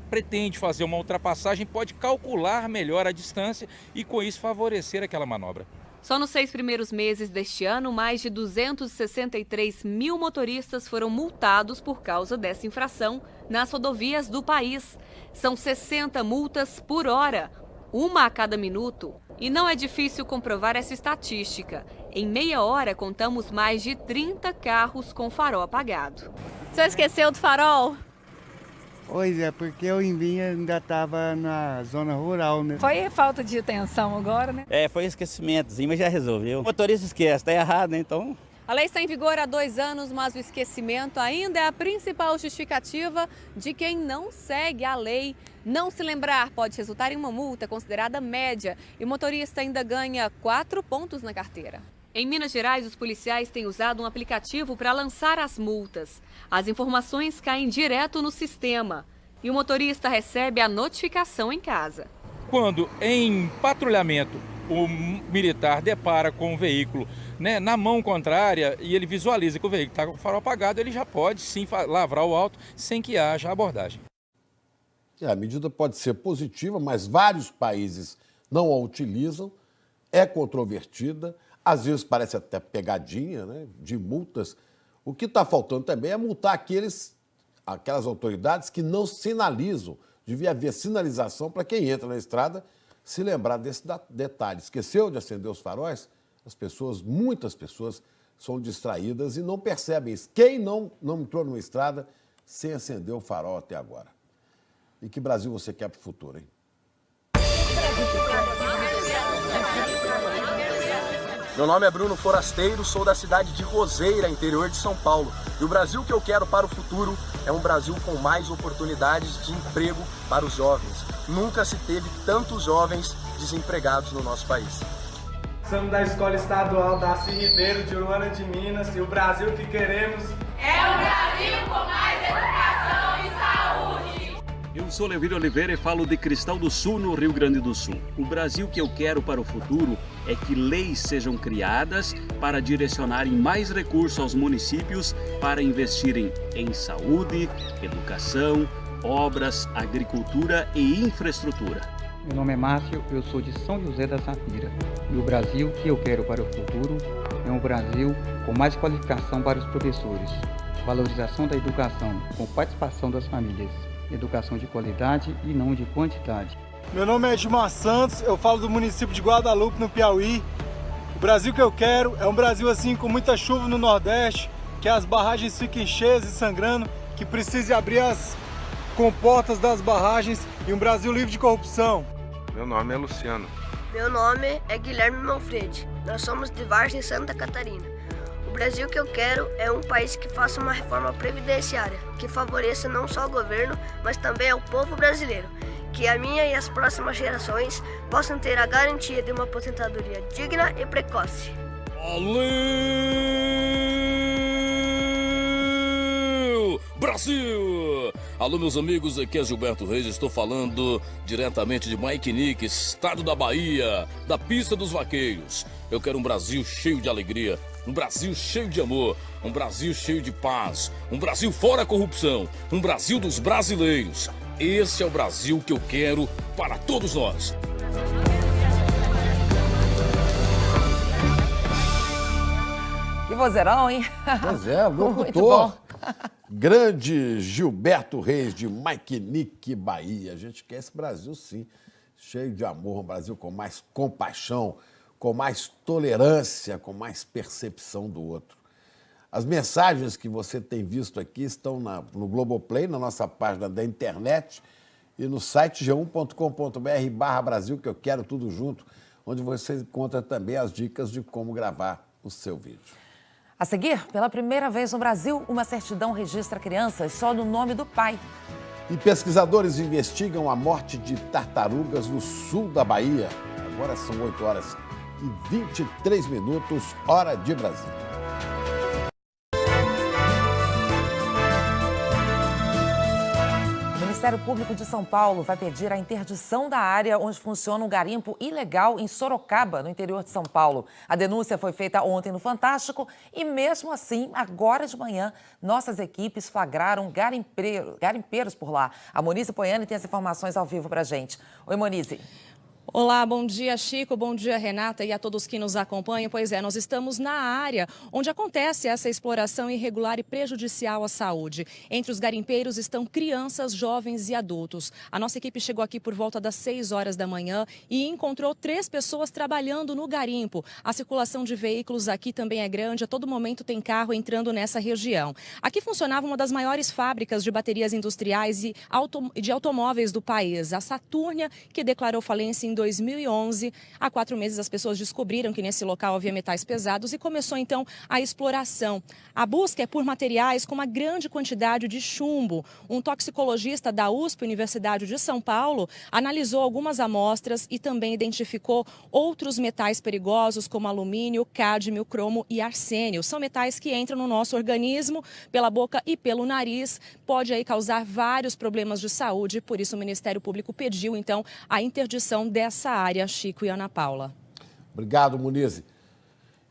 pretende fazer uma ultrapassagem pode calcular melhor a distância e com isso favorecer aquela manobra. Só nos 6 primeiros meses deste ano, mais de 263 mil motoristas foram multados por causa dessa infração nas rodovias do país. São 60 multas por hora, uma a cada minuto. E não é difícil comprovar essa estatística. Em meia hora, contamos mais de 30 carros com farol apagado. O senhor esqueceu do farol? Pois é, porque eu ainda estava na zona rural, né? Foi falta de atenção agora, né? Foi esquecimentozinho, mas já resolveu. O motorista esquece, tá errado, né? Então... A lei está em vigor há 2 anos, mas o esquecimento ainda é a principal justificativa de quem não segue a lei. Não se lembrar pode resultar em uma multa considerada média e o motorista ainda ganha 4 pontos na carteira. Em Minas Gerais, os policiais têm usado um aplicativo para lançar as multas. As informações caem direto no sistema e o motorista recebe a notificação em casa. Quando em patrulhamento o militar depara com o veículo na mão contrária e ele visualiza que o veículo está com o farol apagado, ele já pode sim lavrar o auto sem que haja abordagem. A medida pode ser positiva, mas vários países não a utilizam, é controvertida, às vezes parece até pegadinha, né, de multas. O que está faltando também é multar aquelas autoridades que não sinalizam. Devia haver sinalização para quem entra na estrada se lembrar desse detalhe. Esqueceu de acender os faróis? Muitas pessoas são distraídas e não percebem isso. Quem não entrou numa estrada sem acender o farol até agora? E que Brasil você quer para o futuro, hein? Meu nome é Bruno Forasteiro, sou da cidade de Roseira, interior de São Paulo. E o Brasil que eu quero para o futuro é um Brasil com mais oportunidades de emprego para os jovens. Nunca se teve tantos jovens desempregados no nosso país. Somos da Escola Estadual Darcy Ribeiro, de Uruana de Minas, e o Brasil que queremos é um Brasil com mais educação e saúde. Eu sou Leovir Oliveira e falo de Cristal do Sul, no Rio Grande do Sul. O Brasil que eu quero para o futuro é que leis sejam criadas para direcionarem mais recursos aos municípios para investirem em saúde, educação, obras, agricultura e infraestrutura. Meu nome é Márcio, eu sou de São José da Safira. E o Brasil que eu quero para o futuro é um Brasil com mais qualificação para os professores, valorização da educação, com participação das famílias, educação de qualidade e não de quantidade. Meu nome é Edmar Santos, eu falo do município de Guadalupe, no Piauí. O Brasil que eu quero é um Brasil assim com muita chuva no Nordeste, que as barragens fiquem cheias e sangrando, que precise abrir as comportas das barragens e um Brasil livre de corrupção. Meu nome é Luciano. Meu nome é Guilherme Manfredi. Nós somos de Vargem, Santa Catarina. O Brasil que eu quero é um país que faça uma reforma previdenciária, que favoreça não só o governo, mas também ao povo brasileiro. Que a minha e as próximas gerações possam ter a garantia de uma aposentadoria digna e precoce. Valeu, Brasil! Alô, meus amigos, aqui é Gilberto Reis, estou falando diretamente de Maiquinique, estado da Bahia, da pista dos vaqueiros. Eu quero um Brasil cheio de alegria, um Brasil cheio de amor, um Brasil cheio de paz, um Brasil fora a corrupção, um Brasil dos brasileiros. Esse é o Brasil que eu quero para todos nós. Que vozeirão, hein? Pois é, locutor. Grande Gilberto Reis, de Maiquinique, Bahia. A gente quer esse Brasil, sim, cheio de amor, um Brasil com mais compaixão, com mais tolerância, com mais percepção do outro. As mensagens que você tem visto aqui estão no Globoplay, na nossa página da internet e no site g1.com.br/Brasil, que eu quero tudo junto, onde você encontra também as dicas de como gravar o seu vídeo. A seguir, pela primeira vez no Brasil, uma certidão registra crianças só no nome do pai. E pesquisadores investigam a morte de tartarugas no sul da Bahia. Agora são 8h23, hora de Brasília. O Ministério Público de São Paulo vai pedir a interdição da área onde funciona um garimpo ilegal em Sorocaba, no interior de São Paulo. A denúncia foi feita ontem no Fantástico e, mesmo assim, agora de manhã, nossas equipes flagraram garimpeiros por lá. A Monize Poiani tem as informações ao vivo para a gente. Oi, Monize. Olá, bom dia, Chico, bom dia, Renata, e a todos que nos acompanham. Pois é, nós estamos na área onde acontece essa exploração irregular e prejudicial à saúde. Entre os garimpeiros estão crianças, jovens e adultos. A nossa equipe chegou aqui por volta das 6 horas da manhã e encontrou 3 pessoas trabalhando no garimpo. A circulação de veículos aqui também é grande, a todo momento tem carro entrando nessa região. Aqui funcionava uma das maiores fábricas de baterias industriais e de automóveis do país, a Saturnia, que declarou falência em 2011. Há 4 meses as pessoas descobriram que nesse local havia metais pesados e começou então a exploração. A busca é por materiais com uma grande quantidade de chumbo. Um toxicologista da USP, Universidade de São Paulo, analisou algumas amostras e também identificou outros metais perigosos como alumínio, cádmio, cromo e arsênio. São metais que entram no nosso organismo pela boca e pelo nariz. Pode aí causar vários problemas de saúde, por isso o Ministério Público pediu então a interdição dessa área, Chico e Ana Paula. Obrigado, Monize.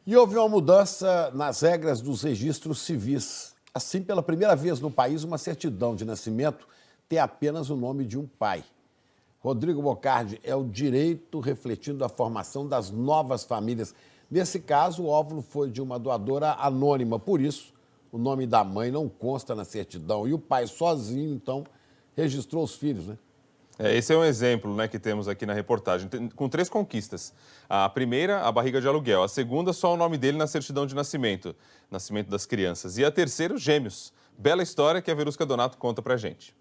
E houve uma mudança nas regras dos registros civis. Assim, pela primeira vez no país, uma certidão de nascimento tem apenas o nome de um pai. Rodrigo Bocardi, é o direito refletindo a formação das novas famílias. Nesse caso, o óvulo foi de uma doadora anônima, por isso, o nome da mãe não consta na certidão. E o pai sozinho, então, registrou os filhos, né? Esse é um exemplo, né, que temos aqui na reportagem, com 3 conquistas. A primeira, a barriga de aluguel. A segunda, só o nome dele na certidão de nascimento das crianças. E a terceira, os gêmeos. Bela história que a Verusca Donato conta pra gente.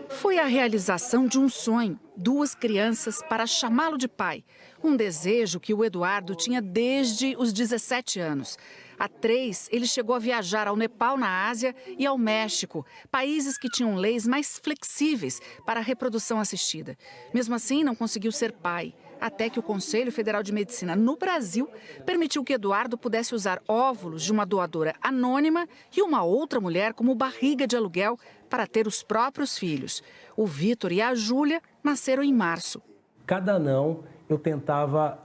Foi a realização de um sonho, 2 crianças para chamá-lo de pai. Um desejo que o Eduardo tinha desde os 17 anos. Há 3, ele chegou a viajar ao Nepal, na Ásia, e ao México, países que tinham leis mais flexíveis para a reprodução assistida. Mesmo assim, não conseguiu ser pai, até que o Conselho Federal de Medicina no Brasil permitiu que Eduardo pudesse usar óvulos de uma doadora anônima e uma outra mulher como barriga de aluguel para ter os próprios filhos. O Vitor e a Júlia nasceram em março. Cada não eu tentava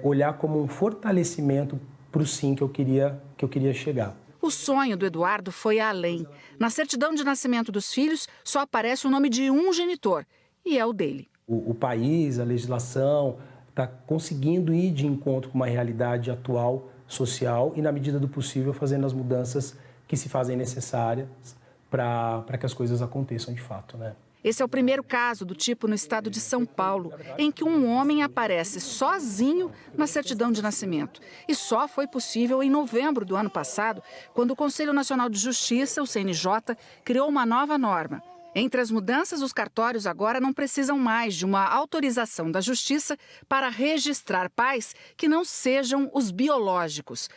olhar como um fortalecimento para o sim que eu queria chegar. O sonho do Eduardo foi além. Na certidão de nascimento dos filhos, só aparece o nome de um genitor, e é o dele. O país, a legislação, está conseguindo ir de encontro com uma realidade atual, social, e, na medida do possível, fazendo as mudanças que se fazem necessárias para que as coisas aconteçam de fato, né? Esse é o primeiro caso do tipo no estado de São Paulo, em que um homem aparece sozinho na certidão de nascimento. E só foi possível em novembro do ano passado, quando o Conselho Nacional de Justiça, o CNJ, criou uma nova norma. Entre as mudanças, os cartórios agora não precisam mais de uma autorização da Justiça para registrar pais que não sejam os biológicos.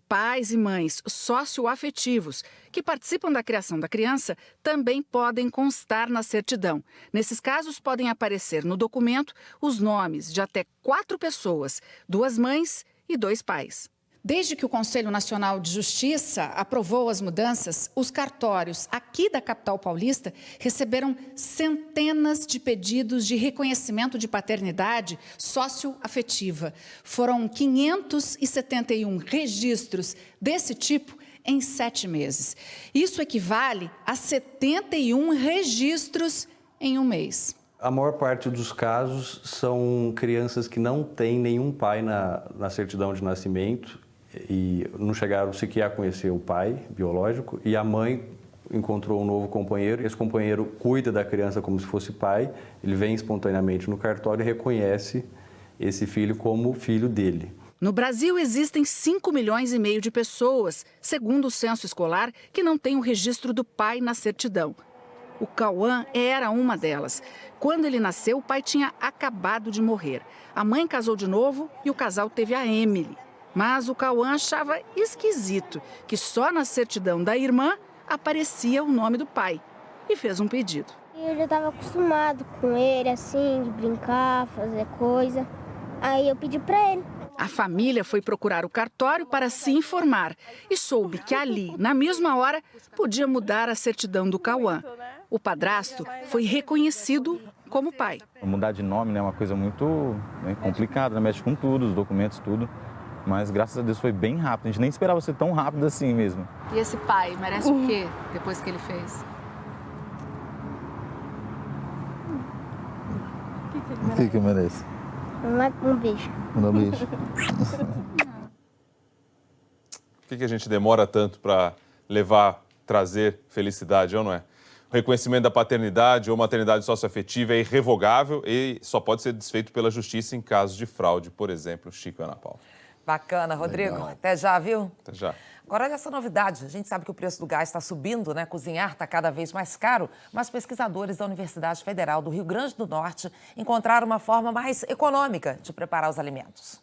Pais e mães socioafetivos que participam da criação da criança também podem constar na certidão. Nesses casos, podem aparecer no documento os nomes de até 4 pessoas, 2 mães e 2 pais. Desde que o Conselho Nacional de Justiça aprovou as mudanças, os cartórios aqui da capital paulista receberam centenas de pedidos de reconhecimento de paternidade socioafetiva. Foram 571 registros desse tipo em 7 meses. Isso equivale a 71 registros em um mês. A maior parte dos casos são crianças que não têm nenhum pai na certidão de nascimento e não chegaram sequer a conhecer o pai biológico, e a mãe encontrou um novo companheiro. Esse companheiro cuida da criança como se fosse pai, ele vem espontaneamente no cartório e reconhece esse filho como filho dele. No Brasil, existem 5,5 milhões de pessoas, segundo o censo escolar, que não tem o registro do pai na certidão. O Cauã era uma delas. Quando ele nasceu, o pai tinha acabado de morrer. A mãe casou de novo e o casal teve a Emily. Mas o Cauã achava esquisito que só na certidão da irmã aparecia o nome do pai e fez um pedido. Eu já estava acostumado com ele, assim, de brincar, fazer coisa. Aí eu pedi para ele. A família foi procurar o cartório para se informar e soube que ali, na mesma hora, podia mudar a certidão do Cauã. O padrasto foi reconhecido como pai. Mudar de nome é uma coisa muito complicada, mexe com tudo, os documentos, tudo. Mas, graças a Deus, foi bem rápido. A gente nem esperava ser tão rápido assim mesmo. E esse pai merece o quê depois que ele fez? O que merece? Um beijo. Um beijo. Por que a gente demora tanto para trazer felicidade, ou não é? O reconhecimento da paternidade ou maternidade socioafetiva é irrevogável e só pode ser desfeito pela justiça em casos de fraude, por exemplo, Chico e Ana Paula. Bacana, Rodrigo. Legal. Até já, viu? Até já. Agora, olha essa novidade. A gente sabe que o preço do gás está subindo, né? Cozinhar está cada vez mais caro, mas pesquisadores da Universidade Federal do Rio Grande do Norte encontraram uma forma mais econômica de preparar os alimentos.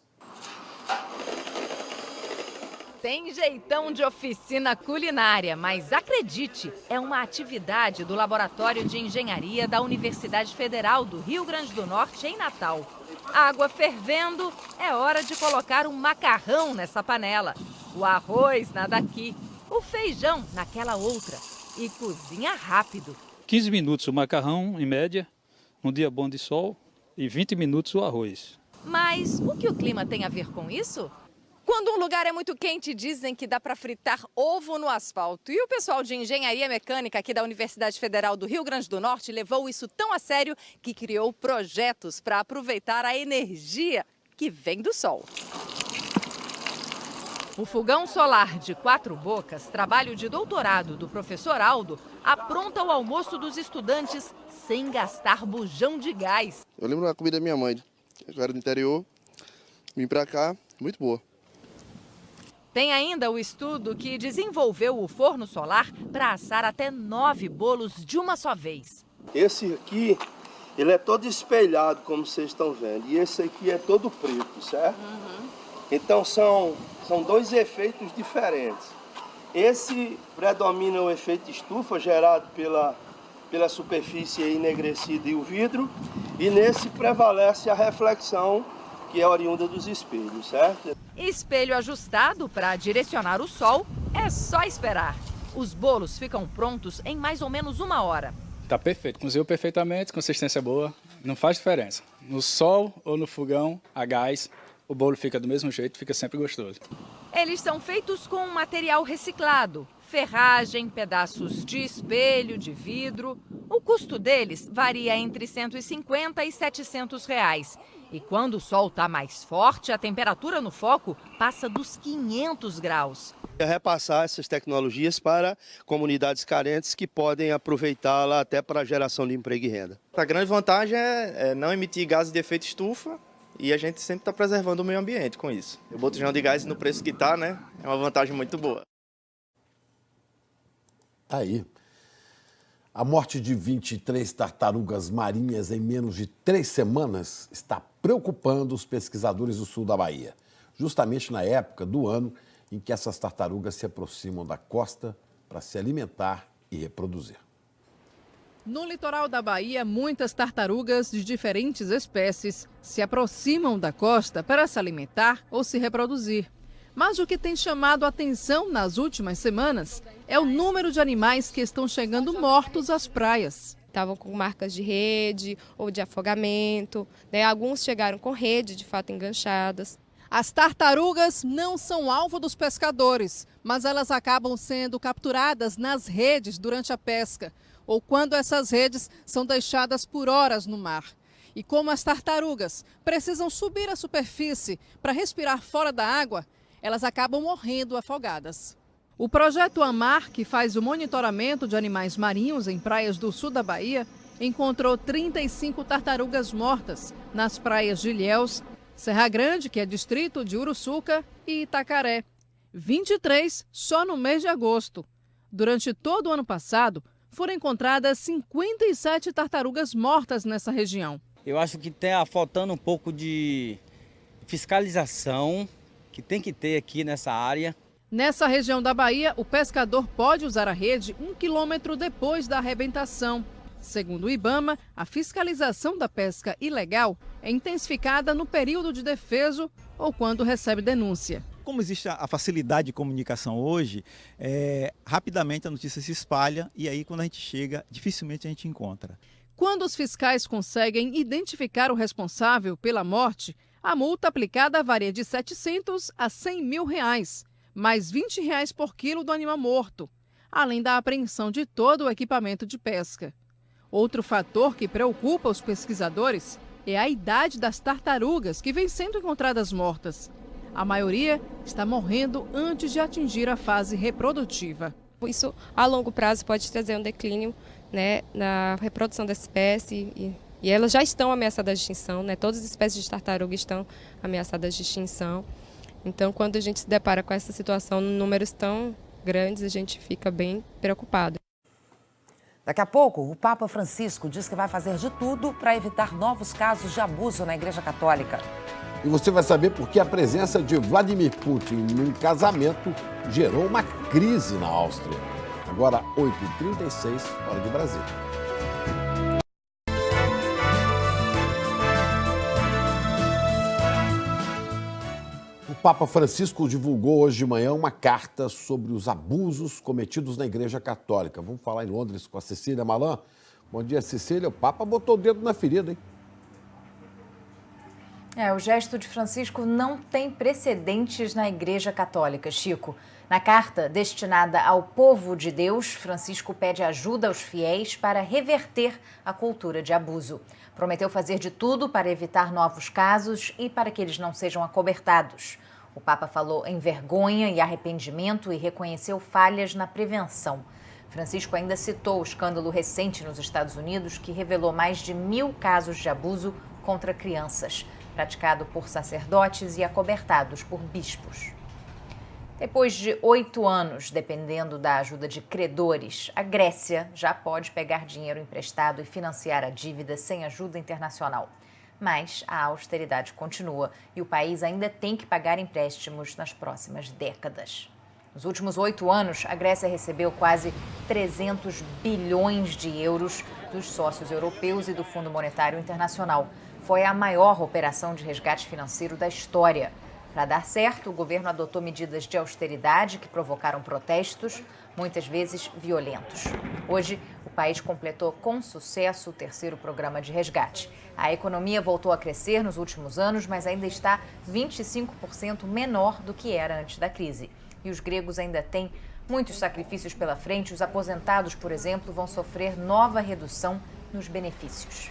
Tem jeitão de oficina culinária, mas acredite, é uma atividade do Laboratório de Engenharia da Universidade Federal do Rio Grande do Norte, em Natal. Água fervendo, é hora de colocar um macarrão nessa panela. O arroz nada aqui, o feijão naquela outra. E cozinha rápido. 15 minutos o macarrão, em média, um dia bom de sol, e 20 minutos o arroz. Mas o que o clima tem a ver com isso? Quando um lugar é muito quente, dizem que dá para fritar ovo no asfalto. E o pessoal de Engenharia Mecânica aqui da Universidade Federal do Rio Grande do Norte levou isso tão a sério que criou projetos para aproveitar a energia que vem do sol. O fogão solar de 4 bocas, trabalho de doutorado do professor Aldo, apronta o almoço dos estudantes sem gastar bujão de gás. Eu lembro da comida da minha mãe. Eu era do interior, vim pra cá, muito boa. Tem ainda o estudo que desenvolveu o forno solar para assar até 9 bolos de uma só vez. Esse aqui, ele é todo espelhado, como vocês estão vendo. E esse aqui é todo preto, certo? Então são 2 efeitos diferentes. Esse predomina o efeito estufa gerado pela superfície enegrecida e o vidro. E nesse prevalece a reflexão, que é oriunda dos espelhos, certo? Espelho ajustado para direcionar o sol, é só esperar. Os bolos ficam prontos em mais ou menos 1 hora. Tá perfeito, cozinhou perfeitamente, consistência boa, não faz diferença. No sol ou no fogão, a gás, o bolo fica do mesmo jeito, fica sempre gostoso. Eles são feitos com material reciclado, ferragem, pedaços de espelho, de vidro. O custo deles varia entre R$150 e R$700. E quando o sol está mais forte, a temperatura no foco passa dos 500 graus. Repassar essas tecnologias para comunidades carentes que podem aproveitá-la até para a geração de emprego e renda. A grande vantagem é não emitir gases de efeito estufa e a gente sempre está preservando o meio ambiente com isso. O botijão de gás no preço que está, né, é uma vantagem muito boa. Aí, a morte de 23 tartarugas marinhas em menos de 3 semanas está preocupando os pesquisadores do sul da Bahia, justamente na época do ano em que essas tartarugas se aproximam da costa para se alimentar e reproduzir. No litoral da Bahia, muitas tartarugas de diferentes espécies se aproximam da costa para se alimentar ou se reproduzir. Mas o que tem chamado a atenção nas últimas semanas é o número de animais que estão chegando mortos às praias. Estavam com marcas de rede ou de afogamento, né? Alguns chegaram com rede de fato enganchadas. As tartarugas não são alvo dos pescadores, mas elas acabam sendo capturadas nas redes durante a pesca ou quando essas redes são deixadas por horas no mar. E como as tartarugas precisam subir à superfície para respirar fora da água, elas acabam morrendo afogadas. O projeto AMAR, que faz o monitoramento de animais marinhos em praias do sul da Bahia, encontrou 35 tartarugas mortas nas praias de Ilhéus, Serra Grande, que é distrito de Uruçuca, e Itacaré. 23 só no mês de agosto. Durante todo o ano passado, foram encontradas 57 tartarugas mortas nessa região. Eu acho que está faltando um pouco de fiscalização que tem que ter aqui nessa área. Nessa região da Bahia, o pescador pode usar a rede 1 quilômetro depois da arrebentação. Segundo o IBAMA, a fiscalização da pesca ilegal é intensificada no período de defeso ou quando recebe denúncia. Como existe a facilidade de comunicação hoje, rapidamente a notícia se espalha e aí quando a gente chega, dificilmente a gente encontra. Quando os fiscais conseguem identificar o responsável pela morte, a multa aplicada varia de R$ 700 a R$ 100 mil, mais R$ 20 por quilo do animal morto, além da apreensão de todo o equipamento de pesca. Outro fator que preocupa os pesquisadores é a idade das tartarugas que vêm sendo encontradas mortas. A maioria está morrendo antes de atingir a fase reprodutiva. Isso, a longo prazo, pode trazer um declínio, né, na reprodução da espécie e elas já estão ameaçadas de extinção, né? Todas as espécies de tartaruga estão ameaçadas de extinção. Então, quando a gente se depara com essa situação, em números tão grandes, a gente fica bem preocupado. Daqui a pouco, o Papa Francisco diz que vai fazer de tudo para evitar novos casos de abuso na Igreja Católica. E você vai saber por que a presença de Vladimir Putin num casamento gerou uma crise na Áustria. Agora, 8h36, hora de Brasília. O Papa Francisco divulgou hoje de manhã uma carta sobre os abusos cometidos na Igreja Católica. Vamos falar em Londres com a Cecília Malan. Bom dia, Cecília. O Papa botou o dedo na ferida, hein? O gesto de Francisco não tem precedentes na Igreja Católica, Chico. Na carta destinada ao povo de Deus, Francisco pede ajuda aos fiéis para reverter a cultura de abuso. Prometeu fazer de tudo para evitar novos casos e para que eles não sejam acobertados. O Papa falou em vergonha e arrependimento e reconheceu falhas na prevenção. Francisco ainda citou o escândalo recente nos Estados Unidos que revelou mais de 1.000 casos de abuso contra crianças, praticado por sacerdotes e acobertados por bispos. Depois de 8 anos dependendo da ajuda de credores, a Grécia já pode pegar dinheiro emprestado e financiar a dívida sem ajuda internacional. Mas a austeridade continua e o país ainda tem que pagar empréstimos nas próximas décadas. Nos últimos 8 anos, a Grécia recebeu quase 300 bilhões de euros dos sócios europeus e do Fundo Monetário Internacional. Foi a maior operação de resgate financeiro da história. Para dar certo, o governo adotou medidas de austeridade que provocaram protestos, muitas vezes violentos. Hoje, o país completou com sucesso o 3º programa de resgate. A economia voltou a crescer nos últimos anos, mas ainda está 25% menor do que era antes da crise. E os gregos ainda têm muitos sacrifícios pela frente. Os aposentados, por exemplo, vão sofrer nova redução nos benefícios.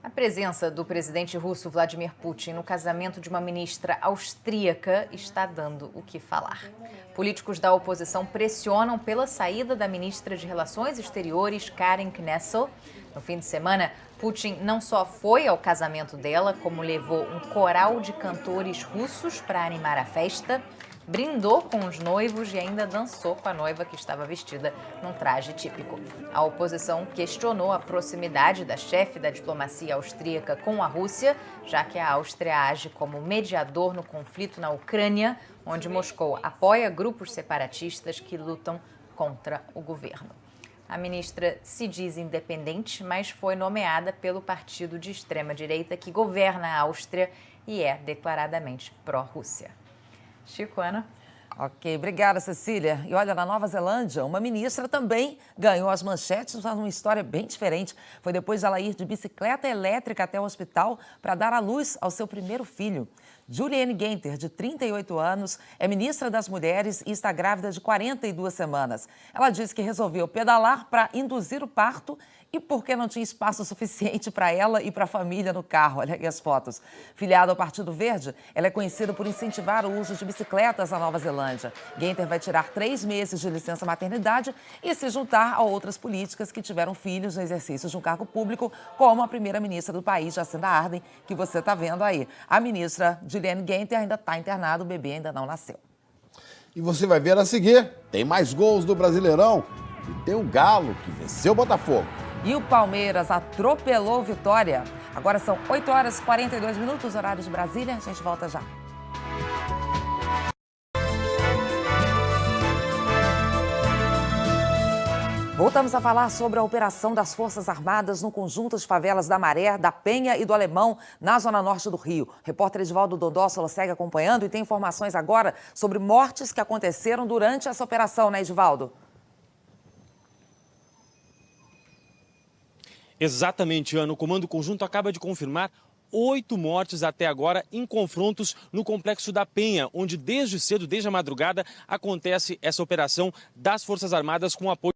A presença do presidente russo Vladimir Putin no casamento de uma ministra austríaca está dando o que falar. Políticos da oposição pressionam pela saída da ministra de Relações Exteriores, Karen Knessel. No fim de semana, Putin não só foi ao casamento dela, como levou um coral de cantores russos para animar a festa, brindou com os noivos e ainda dançou com a noiva que estava vestida num traje típico. A oposição questionou a proximidade da chefe da diplomacia austríaca com a Rússia, já que a Áustria age como mediador no conflito na Ucrânia, onde Moscou apoia grupos separatistas que lutam contra o governo. A ministra se diz independente, mas foi nomeada pelo partido de extrema-direita que governa a Áustria e é declaradamente pró-Rússia. Chico, Ana. Ok, obrigada, Cecília. E olha, na Nova Zelândia, uma ministra também ganhou as manchetes, mas uma história bem diferente. Foi depois de ela ir de bicicleta elétrica até o hospital para dar à luz ao seu primeiro filho. Juliane Gaynter, de 38 anos, é ministra das Mulheres e está grávida de 42 semanas. Ela disse que resolveu pedalar para induzir o parto e porque não tinha espaço suficiente para ela e para a família no carro. Olha aí as fotos. Filiada ao Partido Verde, ela é conhecida por incentivar o uso de bicicletas na Nova Zelândia. Gaynter vai tirar 3 meses de licença maternidade e se juntar a outras políticas que tiveram filhos no exercício de um cargo público, como a primeira-ministra do país, Jacinda Ardern, que você está vendo aí. A ministra Juliane Gaynter ainda está internada, o bebê ainda não nasceu. E você vai ver a seguir, tem mais gols do Brasileirão e tem o Galo que venceu o Botafogo. E o Palmeiras atropelou Vitória. Agora são 8 horas e 42 minutos, horário de Brasília. A gente volta já. Voltamos a falar sobre a operação das Forças Armadas no conjunto de favelas da Maré, da Penha e do Alemão, na zona norte do Rio. O repórter Edivaldo Dodóssola segue acompanhando e tem informações agora sobre mortes que aconteceram durante essa operação, né, Edivaldo? Exatamente, Ana. O Comando Conjunto acaba de confirmar 8 mortes até agora em confrontos no Complexo da Penha, onde desde cedo, desde a madrugada, acontece essa operação das Forças Armadas com apoio